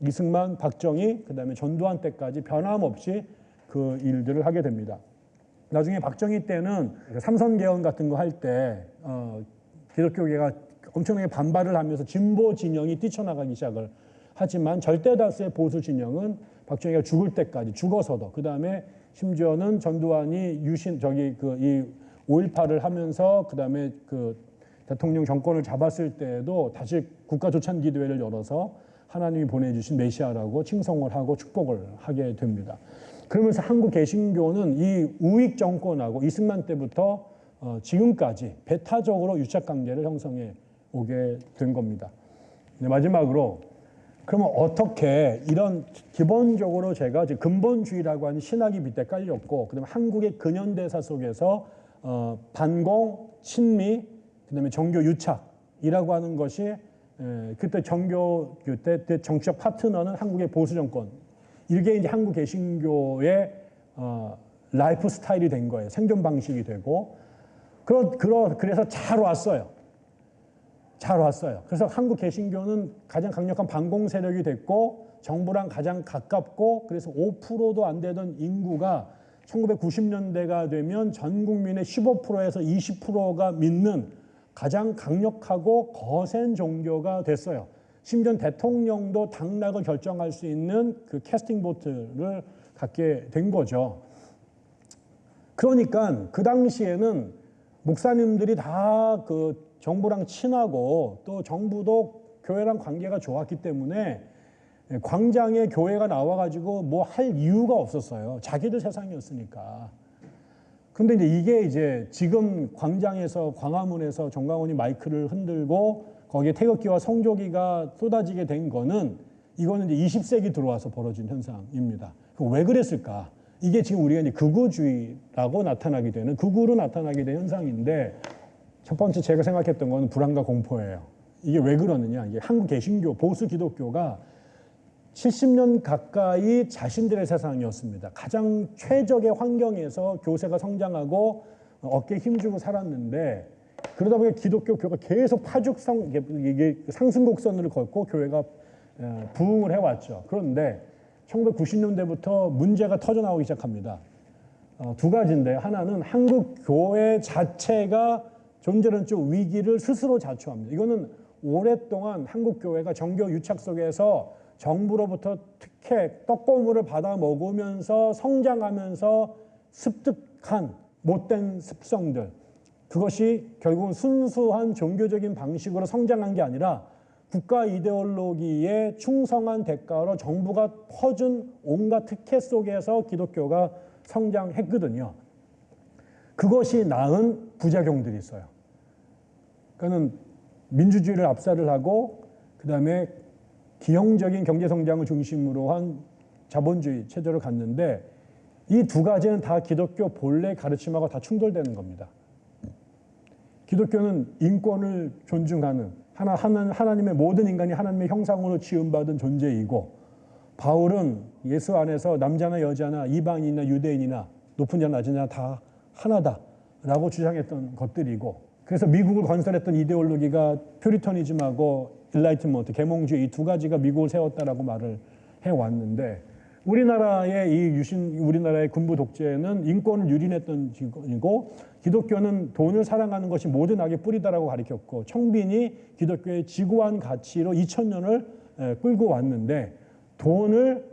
[SPEAKER 1] 이승만, 박정희, 그다음에 전두환 때까지 변함없이 그 일들을 하게 됩니다. 나중에 박정희 때는 삼선개헌 같은 거 할 때 기독교계가 엄청나게 반발을 하면서 진보 진영이 뛰쳐나가기 시작을 하지만 절대 다수의 보수 진영은 박정희가 죽을 때까지 죽어서도 그 다음에 심지어는 전두환이 이 5.18을 하면서 그 다음에 그 대통령 정권을 잡았을 때에도 다시 국가조찬기도회를 열어서 하나님이 보내주신 메시아라고 칭송을 하고 축복을 하게 됩니다. 그러면서 한국 개신교는 이 우익 정권하고 이승만 때부터 지금까지 배타적으로 유착관계를 형성해 오게 된 겁니다. 마지막으로 그러면 어떻게 이런 기본적으로 제가 근본주의라고 하는 신학이 밑에 깔렸고 그다음에 한국의 근현대사 속에서 반공, 친미, 그다음에 정교 유착이라고 하는 것이 그때 그때 정치적 파트너는 한국의 보수 정권 이게 이제 한국 개신교의 라이프 스타일이 된 거예요. 생존 방식이 되고 그래서 잘 왔어요. 잘 왔어요. 그래서 한국 개신교는 가장 강력한 반공 세력이 됐고 정부랑 가장 가깝고 그래서 5%도 안 되던 인구가 1990년대가 되면 전 국민의 15%에서 20%가 믿는 가장 강력하고 거센 종교가 됐어요. 심지어 대통령도 당락을 결정할 수 있는 그 캐스팅 보트를 갖게 된 거죠. 그러니까 그 당시에는 목사님들이 다 그 정부랑 친하고 또 정부도 교회랑 관계가 좋았기 때문에 광장에 교회가 나와가지고 뭐 할 이유가 없었어요. 자기들 세상이었으니까. 근데 이게 이제 지금 광장에서 광화문에서 정광훈이 마이크를 흔들고 거기에 태극기와 성조기가 쏟아지게 된 거는 이거는 이제 20세기 들어와서 벌어진 현상입니다. 왜 그랬을까? 이게 지금 우리가 이제 극우주의라고 나타나게 되는 극우로 나타나게 된 현상인데 첫 번째 제가 생각했던 거는 불안과 공포예요. 이게 왜 그러느냐? 이게 한국 개신교 보수 기독교가 70년 가까이 자신들의 세상이었습니다. 가장 최적의 환경에서 교세가 성장하고 어깨에 힘주고 살았는데 그러다 보니 기독교가 계속 상승 곡선을 걷고 교회가 부흥을 해왔죠. 그런데 1990년대부터 문제가 터져나오기 시작합니다. 두 가지인데 하나는 한국 교회 자체가 존재론적 위기를 스스로 자초합니다. 이거는 오랫동안 한국 교회가 정교 유착 속에서 정부로부터 특혜, 떡고물을 받아 먹으면서 성장하면서 습득한 못된 습성들 그것이 결국은 순수한 종교적인 방식으로 성장한 게 아니라 국가 이데올로기에 충성한 대가로 정부가 퍼준 온갖 특혜 속에서 기독교가 성장했거든요. 그것이 낳은 부작용들이 있어요. 그러니까 민주주의를 압살을 하고 그 다음에 기형적인 경제 성장을 중심으로 한 자본주의 체제로 갔는데 이 두 가지는 다 기독교 본래 가르침하고 다 충돌되는 겁니다. 기독교는 인권을 존중하는 하나님의 모든 인간이 하나님의 형상으로 지음받은 존재이고, 바울은 예수 안에서 남자나 여자나 이방인이나 유대인이나 높은 자나 낮은 자나 다 하나다라고 주장했던 것들이고, 그래서 미국을 건설했던 이데올로기가 퓨리터니즘하고 일라이트먼트, 계몽주의 이 두 가지가 미국을 세웠다라고 말을 해왔는데, 우리나라의 군부 독재는 인권을 유린했던 직원이고, 기독교는 돈을 사랑하는 것이 모든 악의 뿌리다라고 가르쳤고, 청빈이 기독교의 지고한 가치로 2000년을 끌고 왔는데, 돈을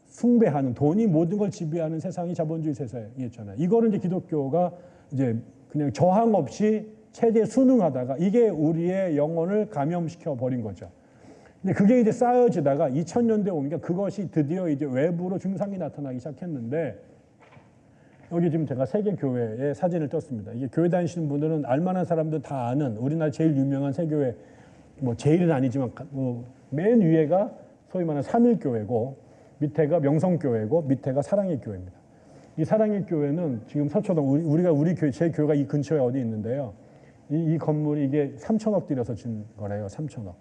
[SPEAKER 1] 숭배하는, 돈이 모든 걸 지배하는 세상이 자본주의 세상이었잖아요. 이거를 이제 기독교가 이제 그냥 저항 없이 체제에 순응하다가 이게 우리의 영혼을 감염시켜 버린 거죠. 근데 그게 이제 쌓여지다가 2000년대 오니까 그것이 드디어 이제 외부로 증상이 나타나기 시작했는데, 여기 지금 제가 세계 교회의 사진을 떴습니다. 이게 교회 다니시는 분들은 알만한 사람들 다 아는 우리나라 제일 유명한 세 교회, 뭐 제일은 아니지만 맨 위에가 소위 말하는 삼일교회고, 밑에가 명성교회고, 밑에가 사랑의 교회입니다. 이 사랑의 교회는 지금 서초동, 제 교회가 이 근처에 어디 있는데요. 이 건물이 이게 3천억 들여서 진 거래요. 3천억.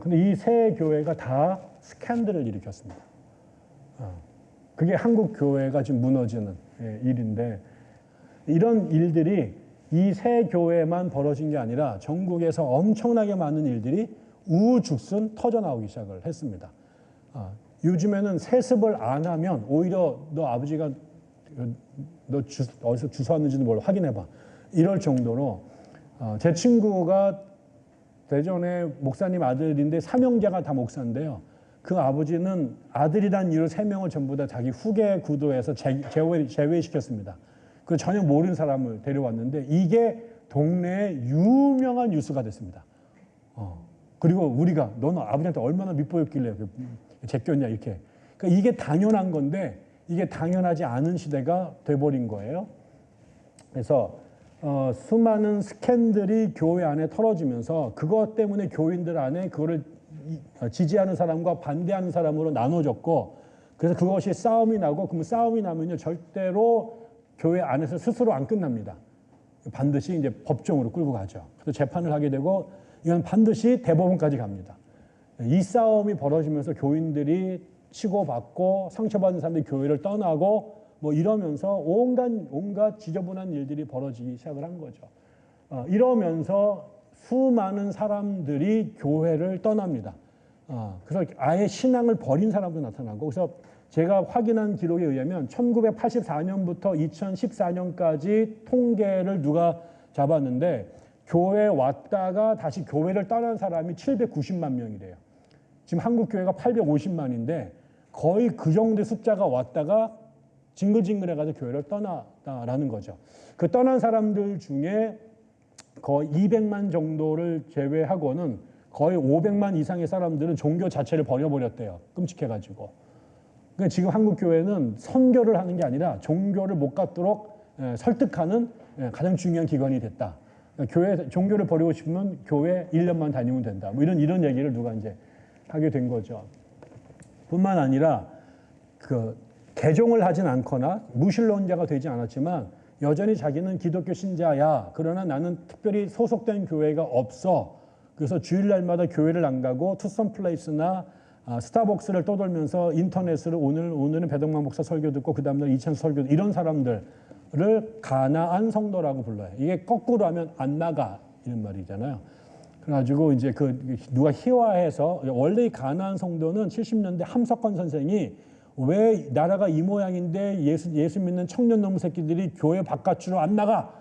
[SPEAKER 1] 근데 이 세 교회가 다 스캔들을 일으켰습니다. 그게 한국 교회가 지금 무너지는 일인데, 이런 일들이 이 세 교회만 벌어진 게 아니라 전국에서 엄청나게 많은 일들이 우후죽순 터져 나오기 시작을 했습니다. 요즘에는 세습을 안 하면 오히려 너 아버지가 어디서 주워왔는지도 몰라, 확인해봐, 이럴 정도로, 제 친구가 대전에 목사님 아들인데 삼형제가 다 목사인데요. 그 아버지는 아들이란 이유로 3명을 전부 다 자기 후계 구도에서 제외시켰습니다. 그 전혀 모르는 사람을 데려왔는데 이게 동네에 유명한 뉴스가 됐습니다. 그리고 우리가 너는 아버지한테 얼마나 밑보였길래 제꼈냐 이렇게. 그러니까 이게 당연한 건데 이게 당연하지 않은 시대가 돼버린 거예요. 그래서 수많은 스캔들이 교회 안에 털어지면서 그것 때문에 교인들 안에 그거를 지지하는 사람과 반대하는 사람으로 나눠졌고, 그래서 그것이 싸움이 나고, 그러면 싸움이 나면요 절대로 교회 안에서 스스로 안 끝납니다. 반드시 이제 법정으로 끌고 가죠. 그래서 재판을 하게 되고 이건 반드시 대법원까지 갑니다. 이 싸움이 벌어지면서 교인들이 치고받고 상처받은 사람들이 교회를 떠나고 뭐 이러면서 온갖 지저분한 일들이 벌어지기 시작을 한 거죠. 이러면서 수많은 사람들이 교회를 떠납니다. 그래서 아예 신앙을 버린 사람도 나타나고, 그래서 제가 확인한 기록에 의하면 1984년부터 2014년까지 통계를 누가 잡았는데 교회 왔다가 다시 교회를 떠난 사람이 790만 명이래요. 지금 한국 교회가 850만인데 거의 그 정도의 숫자가 왔다가 징글징글해가지고 교회를 떠났다라는 거죠. 그 떠난 사람들 중에 거의 200만 정도를 제외하고는 거의 500만 이상의 사람들은 종교 자체를 버려버렸대요. 끔찍해가지고. 그러니까 지금 한국 교회는 선교를 하는 게 아니라 종교를 못 갖도록 설득하는 가장 중요한 기관이 됐다. 그러니까 종교를 버리고 싶으면 교회 1년만 다니면 된다. 뭐 이런 얘기를 누가 이제 하게 된 거죠. 뿐만 아니라 개종을 하진 않거나 무신론자가 되지 않았지만 여전히 자기는 기독교 신자야. 그러나 나는 특별히 소속된 교회가 없어. 그래서 주일날마다 교회를 안 가고 투썸 플레이스나 스타벅스를 떠돌면서 인터넷으로 오늘은 배동만 목사 설교 듣고 그 다음날 이찬수 설교, 이런 사람들을 가나안 성도라고 불러요. 이게 거꾸로 하면 안 나가 이런 말이잖아요. 그래가지고 이제 누가 희화해서, 원래 이 가나안 성도는 70년대 함석헌 선생이 왜 나라가 이 모양인데 예수 믿는 청년 놈 새끼들이 교회 바깥으로 안 나가,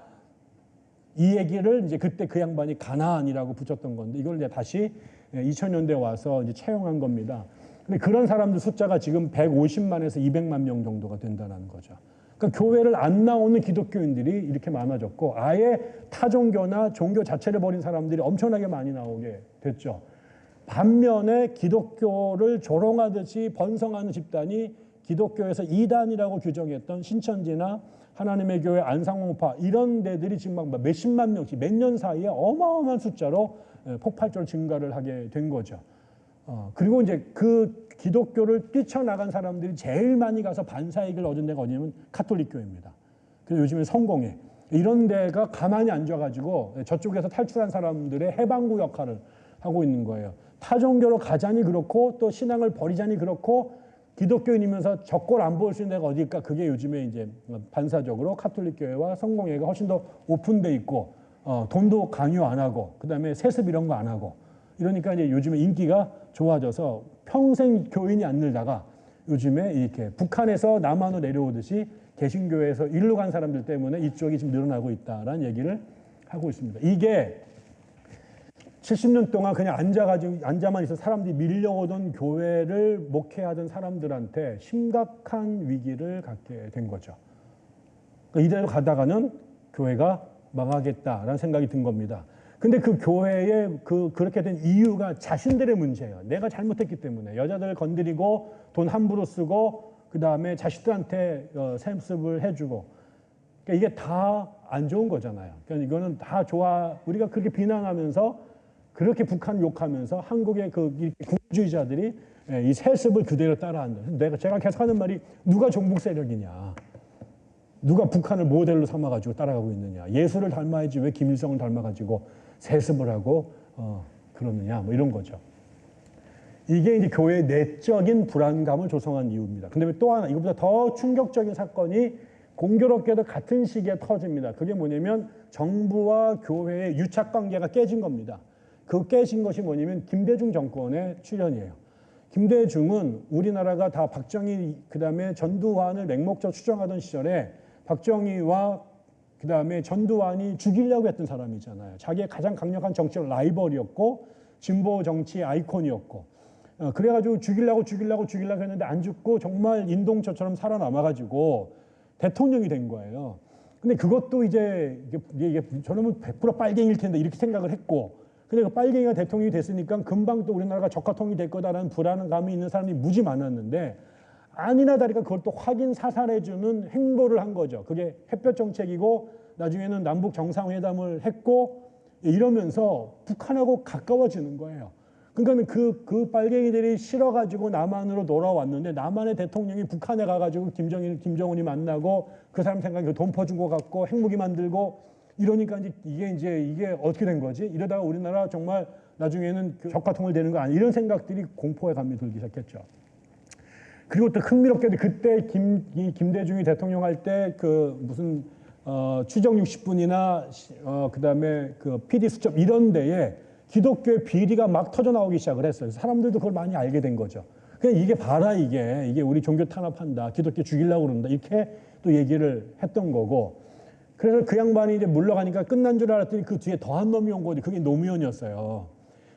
[SPEAKER 1] 이 얘기를 이제 그때 그 양반이 가나안이라고 붙였던 건데 이걸 이제 다시 2000년대 와서 이제 채용한 겁니다. 근데 그런 사람들 숫자가 지금 150만에서 200만 명 정도가 된다는 거죠. 그러니까 교회를 안 나오는 기독교인들이 이렇게 많아졌고, 아예 타종교나 종교 자체를 버린 사람들이 엄청나게 많이 나오게 됐죠. 반면에 기독교를 조롱하듯이 번성하는 집단이 기독교에서 이단이라고 규정했던 신천지나 하나님의 교회, 안상홍파 이런 데들이 지금 막 몇십만 명씩 몇 년 사이에 어마어마한 숫자로 폭발적으로 증가를 하게 된 거죠. 그리고 이제 그 기독교를 뛰쳐나간 사람들이 제일 많이 가서 반사이익을 얻은 데가 어디냐면 가톨릭 교회입니다. 그래서 요즘에 성공회 이런 데가 가만히 앉아가지고 저쪽에서 탈출한 사람들의 해방구 역할을 하고 있는 거예요. 타종교로 가자니 그렇고 또 신앙을 버리자니 그렇고 기독교인이면서 적골 안 보일 수 있는 데가 어딜까? 그게 요즘에 이제 반사적으로 가톨릭 교회와 성공회가 훨씬 더 오픈돼 있고 돈도 강요 안 하고 그다음에 세습 이런 거 안 하고 이러니까 이제 요즘에 인기가 좋아져서 평생 교인이 안 늘다가 요즘에 이렇게 북한에서 남한으로 내려오듯이 개신교에서 일로 간 사람들 때문에 이쪽이 지금 늘어나고 있다라는 얘기를 하고 있습니다. 이게 70년 동안 그냥 앉아만 있어 사람들이 밀려오던 교회를 목회하던 사람들한테 심각한 위기를 갖게 된 거죠. 그러니까 이대로 가다가는 교회가 망하겠다라는 생각이 든 겁니다. 근데 그 교회에 그렇게 된 이유가 자신들의 문제예요. 내가 잘못했기 때문에 여자들 건드리고 돈 함부로 쓰고 그 다음에 자식들한테 세습을 해주고 그러니까 이게 다 안 좋은 거잖아요. 그러니까 이거는 다 좋아. 우리가 그렇게 비난하면서 그렇게 북한 욕하면서 한국의 그 국주의자들이 이 세습을 그대로 따라한다. 제가 계속 하는 말이 누가 종북 세력이냐. 누가 북한을 모델로 삼아가지고 따라가고 있느냐. 예수를 닮아야지 왜 김일성을 닮아가지고 세습을 하고 그러느냐. 뭐 이런 거죠. 이게 이제 교회의 내적인 불안감을 조성한 이유입니다. 근데 또 하나 이것보다 더 충격적인 사건이 공교롭게도 같은 시기에 터집니다. 그게 뭐냐면 정부와 교회의 유착관계가 깨진 겁니다. 그 깨진 것이 뭐냐면 김대중 정권의 출현이에요. 김대중은 우리나라가 다 박정희 그다음에 전두환을 맹목적으로 추종하던 시절에 박정희와 그다음에 전두환이 죽이려고 했던 사람이잖아요. 자기의 가장 강력한 정치적 라이벌이었고 진보 정치 아이콘이었고 그래가지고 죽이려고 했는데 안 죽고 정말 인동처처럼 살아남아가지고 대통령이 된 거예요. 근데 그것도 이제 이게 저놈은 100% 빨갱이일 텐데 이렇게 생각을 했고 근데 그 빨갱이가 대통령이 됐으니까 금방 또 우리나라가 적화통이 될 거다라는 불안감이 있는 사람이 무지 많았는데 아니나 다를까 그걸 또 확인 사살해주는 행보를 한 거죠. 그게 햇볕 정책이고 나중에는 남북 정상회담을 했고 이러면서 북한하고 가까워지는 거예요. 그러니까 그 빨갱이들이 싫어가지고 남한으로 돌아왔는데 남한의 대통령이 북한에 가가지고 김정은이 만나고 그 사람 생각에 돈 퍼준 것 같고 핵무기 만들고 이러니까 이게 어떻게 된 거지? 이러다가 우리나라 정말 나중에는 적화통일 되는 거 아니야? 이런 생각들이 공포의 감이 들기 시작했죠. 그리고 또 흥미롭게도 그때 김대중이 대통령 할 때 무슨 추정 60분이나 그다음에 PD 수첩 이런 데에 기독교의 비리가 막 터져 나오기 시작을 했어요. 사람들도 그걸 많이 알게 된 거죠. 그냥 이게 봐라 이게 우리 종교 탄압한다. 기독교 죽이려고 그런다. 이렇게 또 얘기를 했던 거고. 그래서 그 양반이 이제 물러가니까 끝난 줄 알았더니 그 뒤에 더한 놈이 온 거지. 그게 노무현이었어요.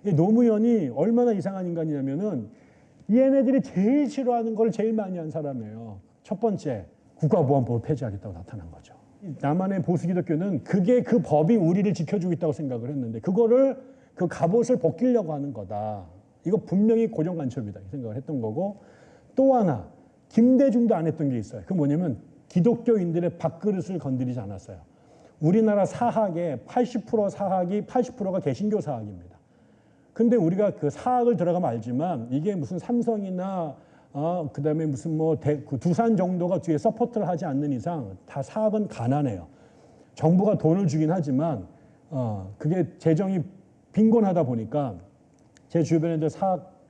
[SPEAKER 1] 이 노무현이 얼마나 이상한 인간이냐면은 얘네들이 제일 싫어하는 걸 제일 많이 한 사람이에요. 첫 번째, 국가보안법을 폐지하겠다고 나타난 거죠. 남한의 보수 기독교는 그게 그 법이 우리를 지켜주고 있다고 생각을 했는데 그거를 그 갑옷을 벗기려고 하는 거다. 이거 분명히 고정간첩이다. 이 생각을 했던 거고 또 하나 김대중도 안 했던 게 있어요. 그 뭐냐면 기독교인들의 밥그릇을 건드리지 않았어요. 우리나라 사학의 80% 사학이 80%가 개신교 사학입니다. 근데 우리가 그 사학을 들어가면 알지만 이게 무슨 삼성이나 그다음에 무슨 그 두산 정도가 뒤에 서포트를 하지 않는 이상 다 사학은 가난해요. 정부가 돈을 주긴 하지만 그게 재정이 빈곤하다 보니까 제 주변에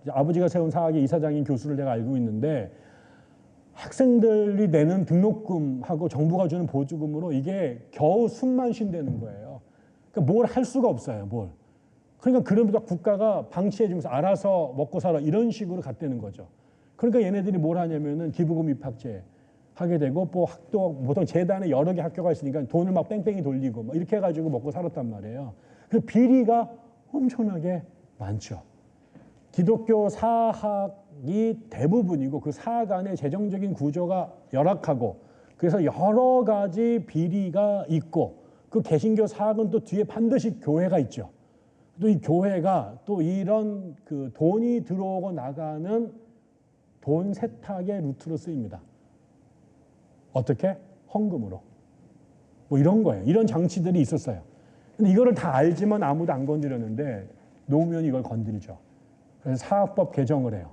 [SPEAKER 1] 아버지가 세운 사학의 이사장인 교수를 내가 알고 있는데 학생들이 내는 등록금하고 정부가 주는 보조금으로 이게 겨우 숨만 쉰다는 거예요. 그러니까 뭘 할 수가 없어요. 그러니까 그러면서 국가가 방치해주면서 알아서 먹고 살아 이런 식으로 갔다는 거죠. 그러니까 얘네들이 뭘 하냐면은 기부금 입학제 하게 되고 보통 재단에 여러 개 학교가 있으니까 돈을 막 뺑뺑이 돌리고 막 이렇게 해가지고 먹고 살았단 말이에요. 그 비리가 엄청나게 많죠. 기독교 사학이 대부분이고 그 사학 안에 재정적인 구조가 열악하고 그래서 여러 가지 비리가 있고 그 개신교 사학은 또 뒤에 반드시 교회가 있죠. 또 이 교회가 또 이런 돈이 들어오고 나가는 돈 세탁의 루트로 쓰입니다. 어떻게? 헌금으로. 이런 거예요. 이런 장치들이 있었어요. 근데 이거를 다 알지만 아무도 안 건드렸는데 노무현이 이걸 건드리죠. 그래서 사학법 개정을 해요.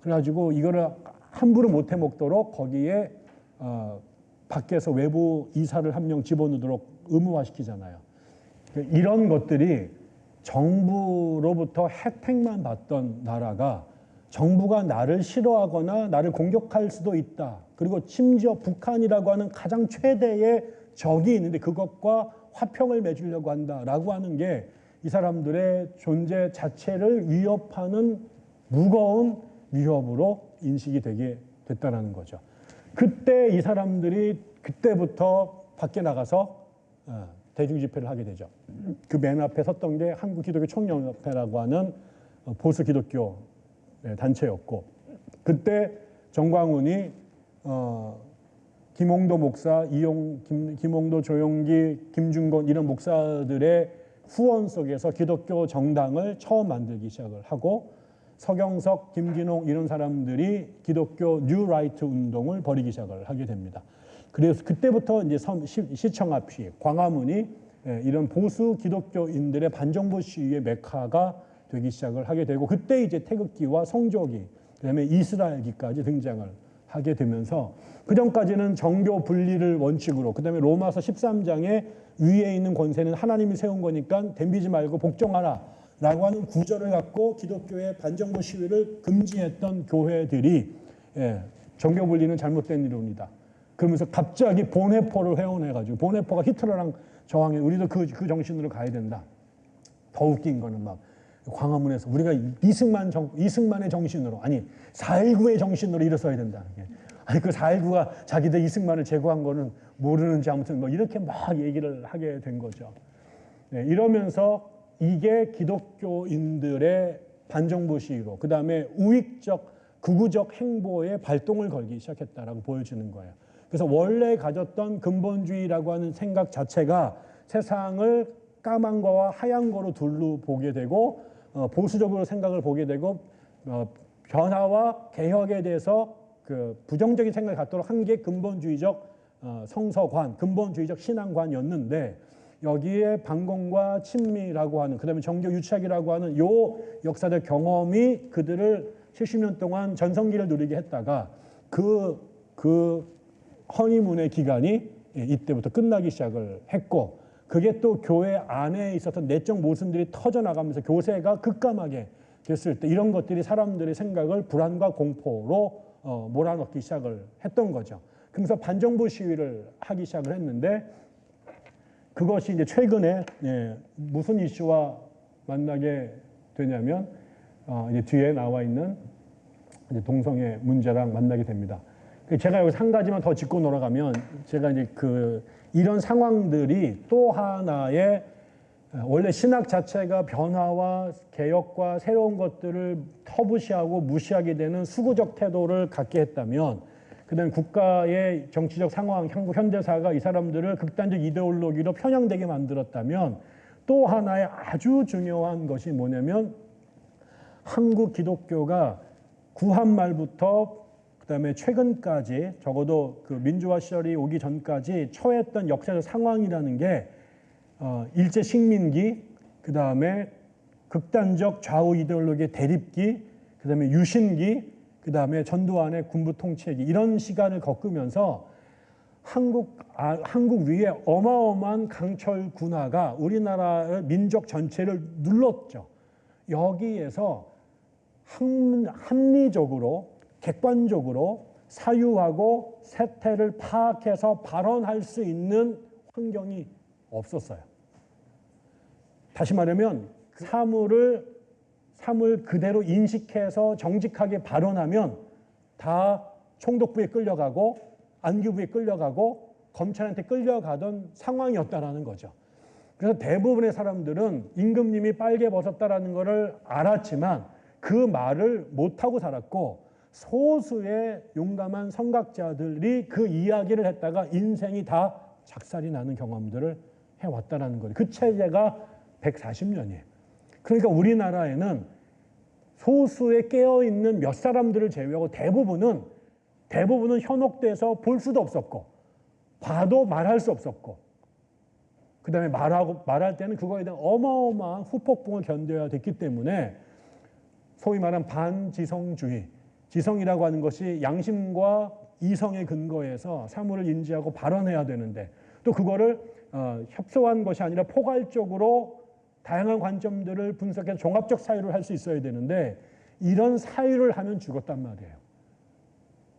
[SPEAKER 1] 그래가지고 이거를 함부로 못 해먹도록 거기에 밖에서 외부 이사를 한 명 집어넣도록 의무화시키잖아요. 이런 것들이 정부로부터 혜택만 받던 나라가 정부가 나를 싫어하거나 나를 공격할 수도 있다. 그리고 심지어 북한이라고 하는 가장 최대의 적이 있는데 그것과 화평을 맺으려고 한다라고 하는 게 이 사람들의 존재 자체를 위협하는 무거운 위협으로 인식이 되게 됐다는 거죠. 그때 이 사람들이 그때부터 밖에 나가서 대중 집회를 하게 되죠. 그 맨 앞에 섰던 게 한국기독교 총연합회라고 하는 보수 기독교 단체였고, 그때 정광훈이 김홍도 목사, 김홍도, 조용기, 김준건 이런 목사들의 후원 속에서 기독교 정당을 처음 만들기 시작을 하고, 서경석, 김진홍 이런 사람들이 기독교 뉴 라이트 운동을 벌이기 시작을 하게 됩니다. 그래서 그때부터 이제 시청 앞이 광화문이 이런 보수 기독교인들의 반정부 시위의 메카가 되기 시작을 하게 되고, 그때 이제 태극기와 성조기, 그다음에 이스라엘기까지 등장을 하게 되면서, 그전까지는 정교 분리를 원칙으로, 그다음에 로마서 13장에 위에 있는 권세는 하나님이 세운 거니까 덤비지 말고 복종하라 라고 하는 구절을 갖고 기독교의 반정부 시위를 금지했던 교회들이 정교 분리는 잘못된 이론이다. 그러면서 갑자기 본회포를 회원해가지고, 본회포가 히틀러랑 저항해, 우리도 그 정신으로 가야 된다. 더 웃긴 거는 막 광화문에서 우리가 이승만의 정신으로, 아니 4.19의 정신으로 일어서야 된다. 아니 그 4.19가 자기들 이승만을 제거한 거는 모르는지 아무튼 뭐 이렇게 막 얘기를 하게 된 거죠. 이러면서 이게 기독교인들의 반정부 시위로, 그 다음에 우익적, 극우적 행보에 발동을 걸기 시작했다라고 보여지는 거예요. 그래서 원래 가졌던 근본주의라고 하는 생각 자체가 세상을 까만 거와 하얀 거로 둘로 보게 되고, 보수적으로 생각을 보게 되고, 변화와 개혁에 대해서 그 부정적인 생각을 갖도록 한 게 근본주의적 성서관, 근본주의적 신앙관이었는데, 여기에 반공과 친미라고 하는, 그 다음에 정교 유착이라고 하는 요 역사적 경험이 그들을 70년 동안 전성기를 누리게 했다가 그 허니문의 기간이 이때부터 끝나기 시작을 했고, 그게 또 교회 안에 있었던 내적 모순들이 터져나가면서 교세가 급감하게 됐을 때 이런 것들이 사람들의 생각을 불안과 공포로 몰아넣기 시작을 했던 거죠. 그래서 반정부 시위를 하기 시작을 했는데, 그것이 이제 최근에 무슨 이슈와 만나게 되냐면 이제 뒤에 나와 있는 이제 동성애 문제랑 만나게 됩니다. 제가 여기서 한 가지만 더 짚고 넘어가면, 제가 이제 이런 상황들이 또 하나의, 원래 신학 자체가 변화와 개혁과 새로운 것들을 터부시하고 무시하게 되는 수구적 태도를 갖게 했다면, 그다음에 국가의 정치적 상황, 한국 현대사가 이 사람들을 극단적 이데올로기로 편향되게 만들었다면, 또 하나의 아주 중요한 것이 뭐냐면, 한국 기독교가 구한 말부터 그다음에 최근까지, 적어도 그 민주화 시절이 오기 전까지 처했던 역사적 상황이라는 게 일제 식민기, 그다음에 극단적 좌우 이데올로기의 대립기, 그다음에 유신기, 그다음에 전두환의 군부 통치기, 이런 시간을 겪으면서 한국 위에 어마어마한 강철 군화가 우리나라의 민족 전체를 눌렀죠. 여기에서 합리적으로, 객관적으로 사유하고 세태를 파악해서 발언할 수 있는 환경이 없었어요. 다시 말하면 사물 그대로 인식해서 정직하게 발언하면 다 총독부에 끌려가고 안규부에 끌려가고 검찰한테 끌려가던 상황이었다라는 거죠. 그래서 대부분의 사람들은 임금님이 빨개 벗었다라는 것을 알았지만 그 말을 못하고 살았고, 소수의 용감한 선각자들이 그 이야기를 했다가 인생이 다 작살이 나는 경험들을 해왔다라는 거예요. 그 체제가 140년이에요. 그러니까 우리나라에는 소수의 깨어있는 몇 사람들을 제외하고 대부분은 현혹돼서 볼 수도 없었고, 봐도 말할 수 없었고, 그 다음에 말할 때는 그거에 대한 어마어마한 후폭풍을 견뎌야 됐기 때문에 소위 말하는 반지성주의. 지성이라고 하는 것이 양심과 이성에 근거해서 사물을 인지하고 발언해야 되는데 또 그거를 협소한 것이 아니라 포괄적으로 다양한 관점들을 분석해서 종합적 사유를 할 수 있어야 되는데 이런 사유를 하면 죽었단 말이에요.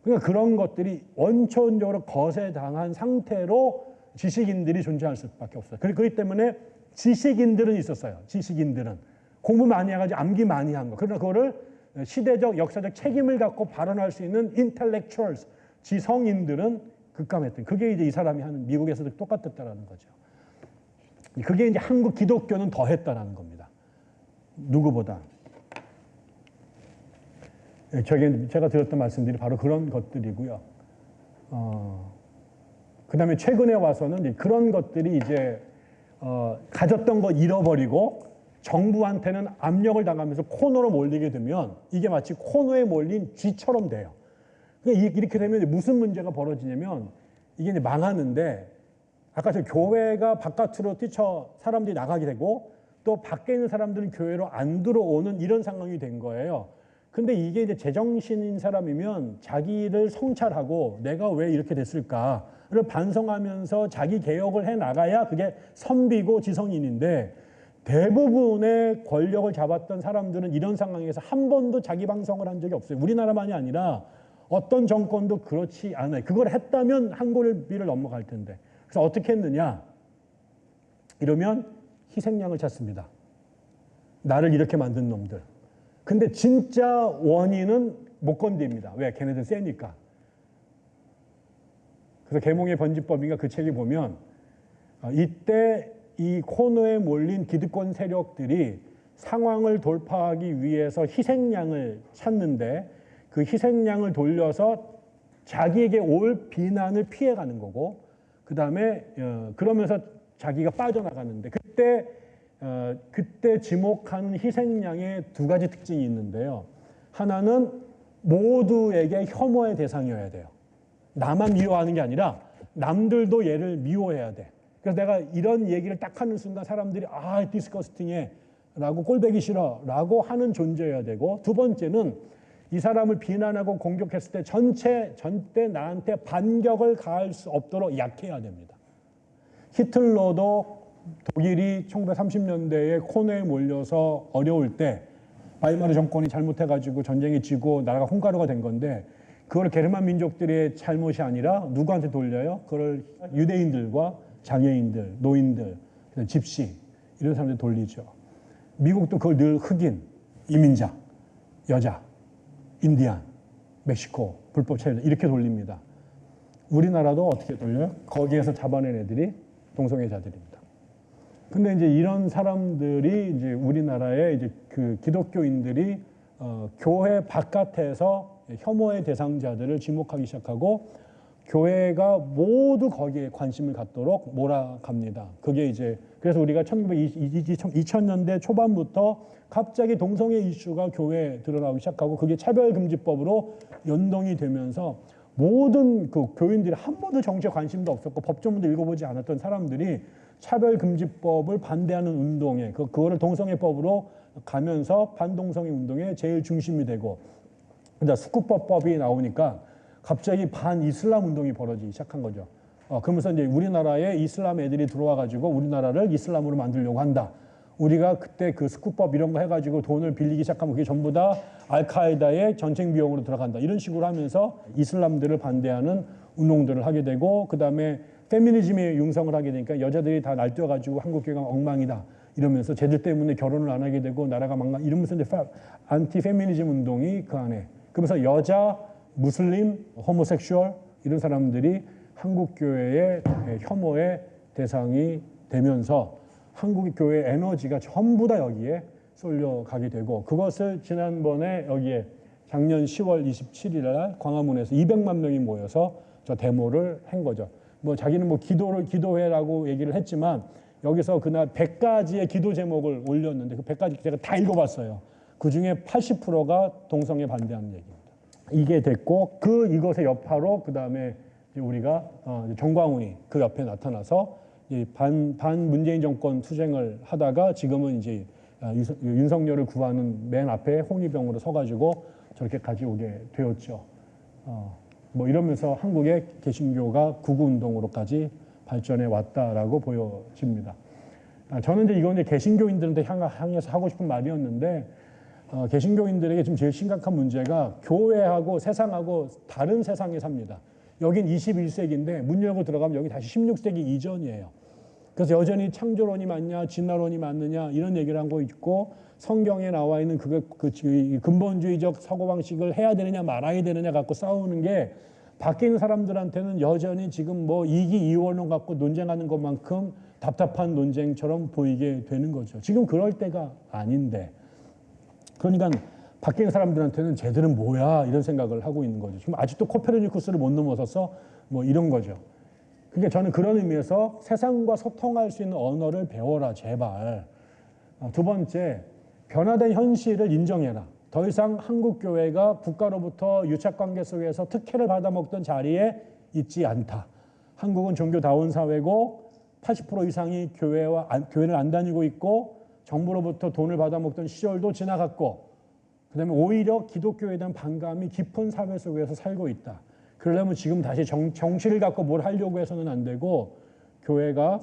[SPEAKER 1] 그러니까 그런 것들이 원천적으로 거세당한 상태로 지식인들이 존재할 수밖에 없어요. 그렇기 때문에 지식인들은 있었어요. 지식인들은. 공부 많이 해가지고 암기 많이 한 거. 그러나 그거를 시대적, 역사적 책임을 갖고 발언할 수 있는 intellectuals, 지성인들은 급감했던. 그게 이제 이 사람이 하는 미국에서도 똑같았다라는 거죠. 그게 이제 한국 기독교는 더 했다라는 겁니다. 누구보다. 제가 드렸던 말씀들이 바로 그런 것들이고요. 그 다음에 최근에 와서는 이제 그런 것들이 이제 가졌던 거 잃어버리고 정부한테는 압력을 당하면서 코너로 몰리게 되면 이게 마치 코너에 몰린 쥐처럼 돼요. 이렇게 되면 무슨 문제가 벌어지냐면 이게 이제 망하는데 아까 저 교회가 바깥으로 뛰쳐 사람들이 나가게 되고 또 밖에 있는 사람들은 교회로 안 들어오는 이런 상황이 된 거예요. 근데 이게 이제 제정신인 사람이면 자기를 성찰하고 내가 왜 이렇게 됐을까를 반성하면서 자기 개혁을 해 나가야 그게 선비고 지성인인데 대부분의 권력을 잡았던 사람들은 이런 상황에서 한 번도 자기 반성을 한 적이 없어요. 우리나라만이 아니라 어떤 정권도 그렇지 않아요. 그걸 했다면 한 골비를 넘어갈 텐데. 그래서 어떻게 했느냐? 이러면 희생양을 찾습니다. 나를 이렇게 만든 놈들. 근데 진짜 원인은 못 건드립니다. 왜? 걔네들 세니까. 그래서 계몽의 번지법인가 그 책에 보면 이때 이 코너에 몰린 기득권 세력들이 상황을 돌파하기 위해서 희생양을 찾는데 그 희생양을 돌려서 자기에게 올 비난을 피해가는 거고 그 다음에 그러면서 자기가 빠져나가는데 그때 지목하는 희생양의 두 가지 특징이 있는데요. 하나는 모두에게 혐오의 대상이어야 돼요. 나만 미워하는 게 아니라 남들도 얘를 미워해야 돼. 그래서 내가 이런 얘기를 딱 하는 순간 사람들이 디스커스팅해 라고 꼴보기 싫어 라고 하는 존재여야 되고 두 번째는 이 사람을 비난하고 공격했을 때 전때 나한테 반격을 가할 수 없도록 약해야 됩니다. 히틀러도 독일이 1930년대에 코너에 몰려서 어려울 때 바이마르 정권이 잘못해가지고 전쟁이 지고 나라가 헝가리가 된 건데 그걸 게르만 민족들의 잘못이 아니라 누구한테 돌려요? 그걸 유대인들과 장애인들, 노인들, 집시 이런 사람들 돌리죠. 미국도 그걸 늘 흑인, 이민자, 여자, 인디안, 멕시코, 불법 체류 이렇게 돌립니다. 우리나라도 어떻게 돌려요? 거기에서 잡아낸 애들이 동성애자들입니다. 근데 이제 이런 사람들이 이제 우리나라의 이제 그 기독교인들이 교회 바깥에서 혐오의 대상자들을 지목하기 시작하고 교회가 모두 거기에 관심을 갖도록 몰아갑니다. 그게 이제 그래서 우리가 2000년대 초반부터 갑자기 동성애 이슈가 교회에 드러나기 시작하고 그게 차별금지법으로 연동이 되면서 모든 그 교인들이 한 번도 정치에 관심도 없었고 법조문도 읽어보지 않았던 사람들이 차별금지법을 반대하는 운동에 그거를 동성애법으로 가면서 반동성애 운동의 제일 중심이 되고 스쿠법법이 나오니까 갑자기 반이슬람 운동이 벌어지기 시작한 거죠. 그러면서 이제 우리나라에 이슬람 애들이 들어와가지고 우리나라를 이슬람으로 만들려고 한다. 우리가 그때 그 스쿠법 이런 거 해가지고 돈을 빌리기 시작하면 그게 전부 다 알카에다의 전쟁 비용으로 들어간다. 이런 식으로 하면서 이슬람들을 반대하는 운동들을 하게 되고 그 다음에 페미니즘의 융성을 하게 되니까 여자들이 다 날뛰어가지고 한국 교회가 엉망이다. 이러면서 쟤들 때문에 결혼을 안 하게 되고 나라가 망가 이러면서 이제 안티 페미니즘 운동이 그 안에 그러면서 여자, 무슬림, 호모섹슈얼 이런 사람들이 한국 교회의 혐오의 대상이 되면서 한국 교회의 에너지가 전부 다 여기에 쏠려가게 되고 그것을 지난번에 여기에 작년 10월 27일 날 광화문에서 200만 명이 모여서 저 데모를 한 거죠. 뭐 자기는 뭐 기도회라고 얘기를 했지만 여기서 그날 100가지의 기도 제목을 올렸는데 그 100가지 제가 다 읽어봤어요. 그 중에 80%가 동성애 반대하는 얘기입니다. 이게 됐고 이것의 여파로 그 다음에 우리가 정광훈이 그 옆에 나타나서 반 문재인 정권 투쟁을 하다가 지금은 이제 윤석열을 구하는 맨 앞에 홍위병으로 서가지고 저렇게 가져오게 되었죠. 뭐 이러면서 한국의 개신교가 구구운동으로까지 발전해 왔다라고 보여집니다. 저는 이제 이건 이제 개신교인들한테 향해서 하고 싶은 말이었는데, 개신교인들에게 지금 제일 심각한 문제가 교회하고 세상하고 다른 세상에 삽니다. 여긴 21세기인데 문 열고 들어가면 여기 다시 16세기 이전이에요. 그래서 여전히 창조론이 맞냐, 진화론이 맞느냐 이런 얘기를 하고 있고, 성경에 나와 있는 그 근본주의적 사고방식을 해야 되느냐 말아야 되느냐 갖고 싸우는 게 밖에 있는 사람들한테는 여전히 지금 뭐 이기 이원론 갖고 논쟁하는 것만큼 답답한 논쟁처럼 보이게 되는 거죠. 지금 그럴 때가 아닌데. 그러니까 밖에 있는 사람들한테는 쟤들은 뭐야 이런 생각을 하고 있는 거죠. 지금 아직도 코페르니쿠스를 못 넘어서서 뭐 이런 거죠. 그러니까 저는 그런 의미에서 세상과 소통할 수 있는 언어를 배워라 제발. 두 번째, 변화된 현실을 인정해라. 더 이상 한국 교회가 국가로부터 유착관계 속에서 특혜를 받아먹던 자리에 있지 않다. 한국은 종교다운 사회고 80% 이상이 교회를 안 다니고 있고 정부로부터 돈을 받아먹던 시절도 지나갔고, 그다음에 오히려 기독교에 대한 반감이 깊은 사회 속에서 살고 있다. 그러려면 지금 다시 정치를 갖고 뭘 하려고 해서는 안 되고, 교회가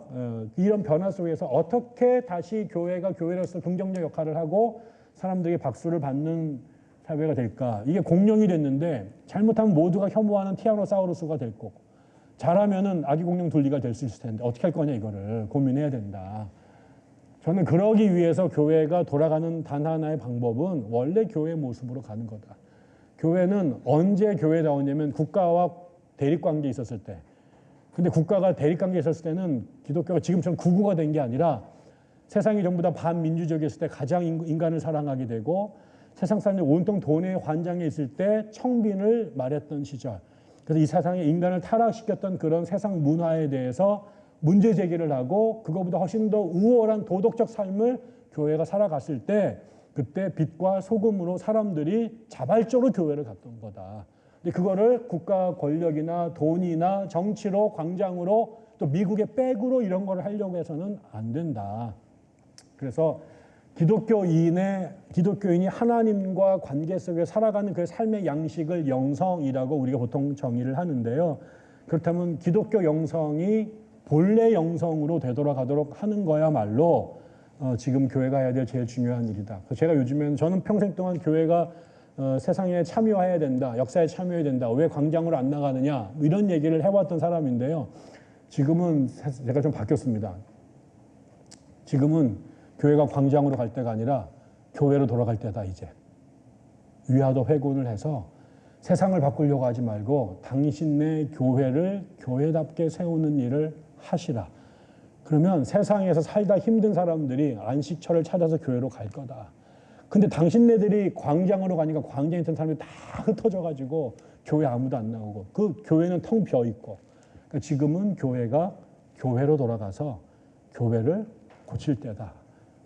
[SPEAKER 1] 이런 변화 속에서 어떻게 다시 교회가 교회로서 긍정적 역할을 하고 사람들에게 박수를 받는 사회가 될까. 이게 공룡이 됐는데 잘못하면 모두가 혐오하는 티라노사우루스가 될 거고, 잘하면은 아기 공룡 둘리가 될 수 있을 텐데 어떻게 할 거냐 이거를 고민해야 된다. 저는 그러기 위해서 교회가 돌아가는 단 하나의 방법은 원래 교회의 모습으로 가는 거다. 교회는 언제 교회다웠냐면 국가와 대립관계에 있었을 때. 근데 국가가 대립관계에 있었을 때는 기독교가 지금처럼 구구가 된 게 아니라 세상이 전부 다 반민주적이었을 때 가장 인간을 사랑하게 되고, 세상 사람들이 온통 돈의 환장에 있을 때 청빈을 말했던 시절. 그래서 이 세상에 인간을 타락시켰던 그런 세상 문화에 대해서 문제 제기를 하고 그거보다 훨씬 더 우월한 도덕적 삶을 교회가 살아갔을 때, 그때 빛과 소금으로 사람들이 자발적으로 교회를 갔던 거다. 근데 그거를 국가 권력이나 돈이나 정치로, 광장으로, 또 미국의 백으로 이런 걸 하려고 해서는 안 된다. 그래서 기독교인이 하나님과 관계 속에 살아가는 그 삶의 양식을 영성이라고 우리가 보통 정의를 하는데요. 그렇다면 기독교 영성이 본래 영성으로 되돌아가도록 하는 거야말로 지금 교회가 해야 될 제일 중요한 일이다. 제가 요즘엔, 저는 평생 동안 교회가 세상에 참여해야 된다, 역사에 참여해야 된다, 왜 광장으로 안 나가느냐 이런 얘기를 해왔던 사람인데요. 지금은 제가 좀 바뀌었습니다. 지금은 교회가 광장으로 갈 때가 아니라 교회로 돌아갈 때다. 이제 위화도 회군을 해서 세상을 바꾸려고 하지 말고 당신네 교회를 교회답게 세우는 일을 하시라. 그러면 세상에서 살다 힘든 사람들이 안식처를 찾아서 교회로 갈 거다. 근데 당신네들이 광장으로 가니까 광장에 있던 사람들이 다 흩어져가지고 교회 아무도 안 나오고 그 교회는 텅 비어 있고, 그러니까 지금은 교회가 교회로 돌아가서 교회를 고칠 때다.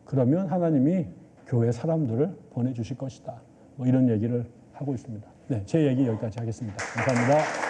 [SPEAKER 1] 그러면 하나님이 교회 사람들을 보내주실 것이다. 뭐 이런 얘기를 하고 있습니다. 네, 제 얘기 여기까지 하겠습니다. 감사합니다.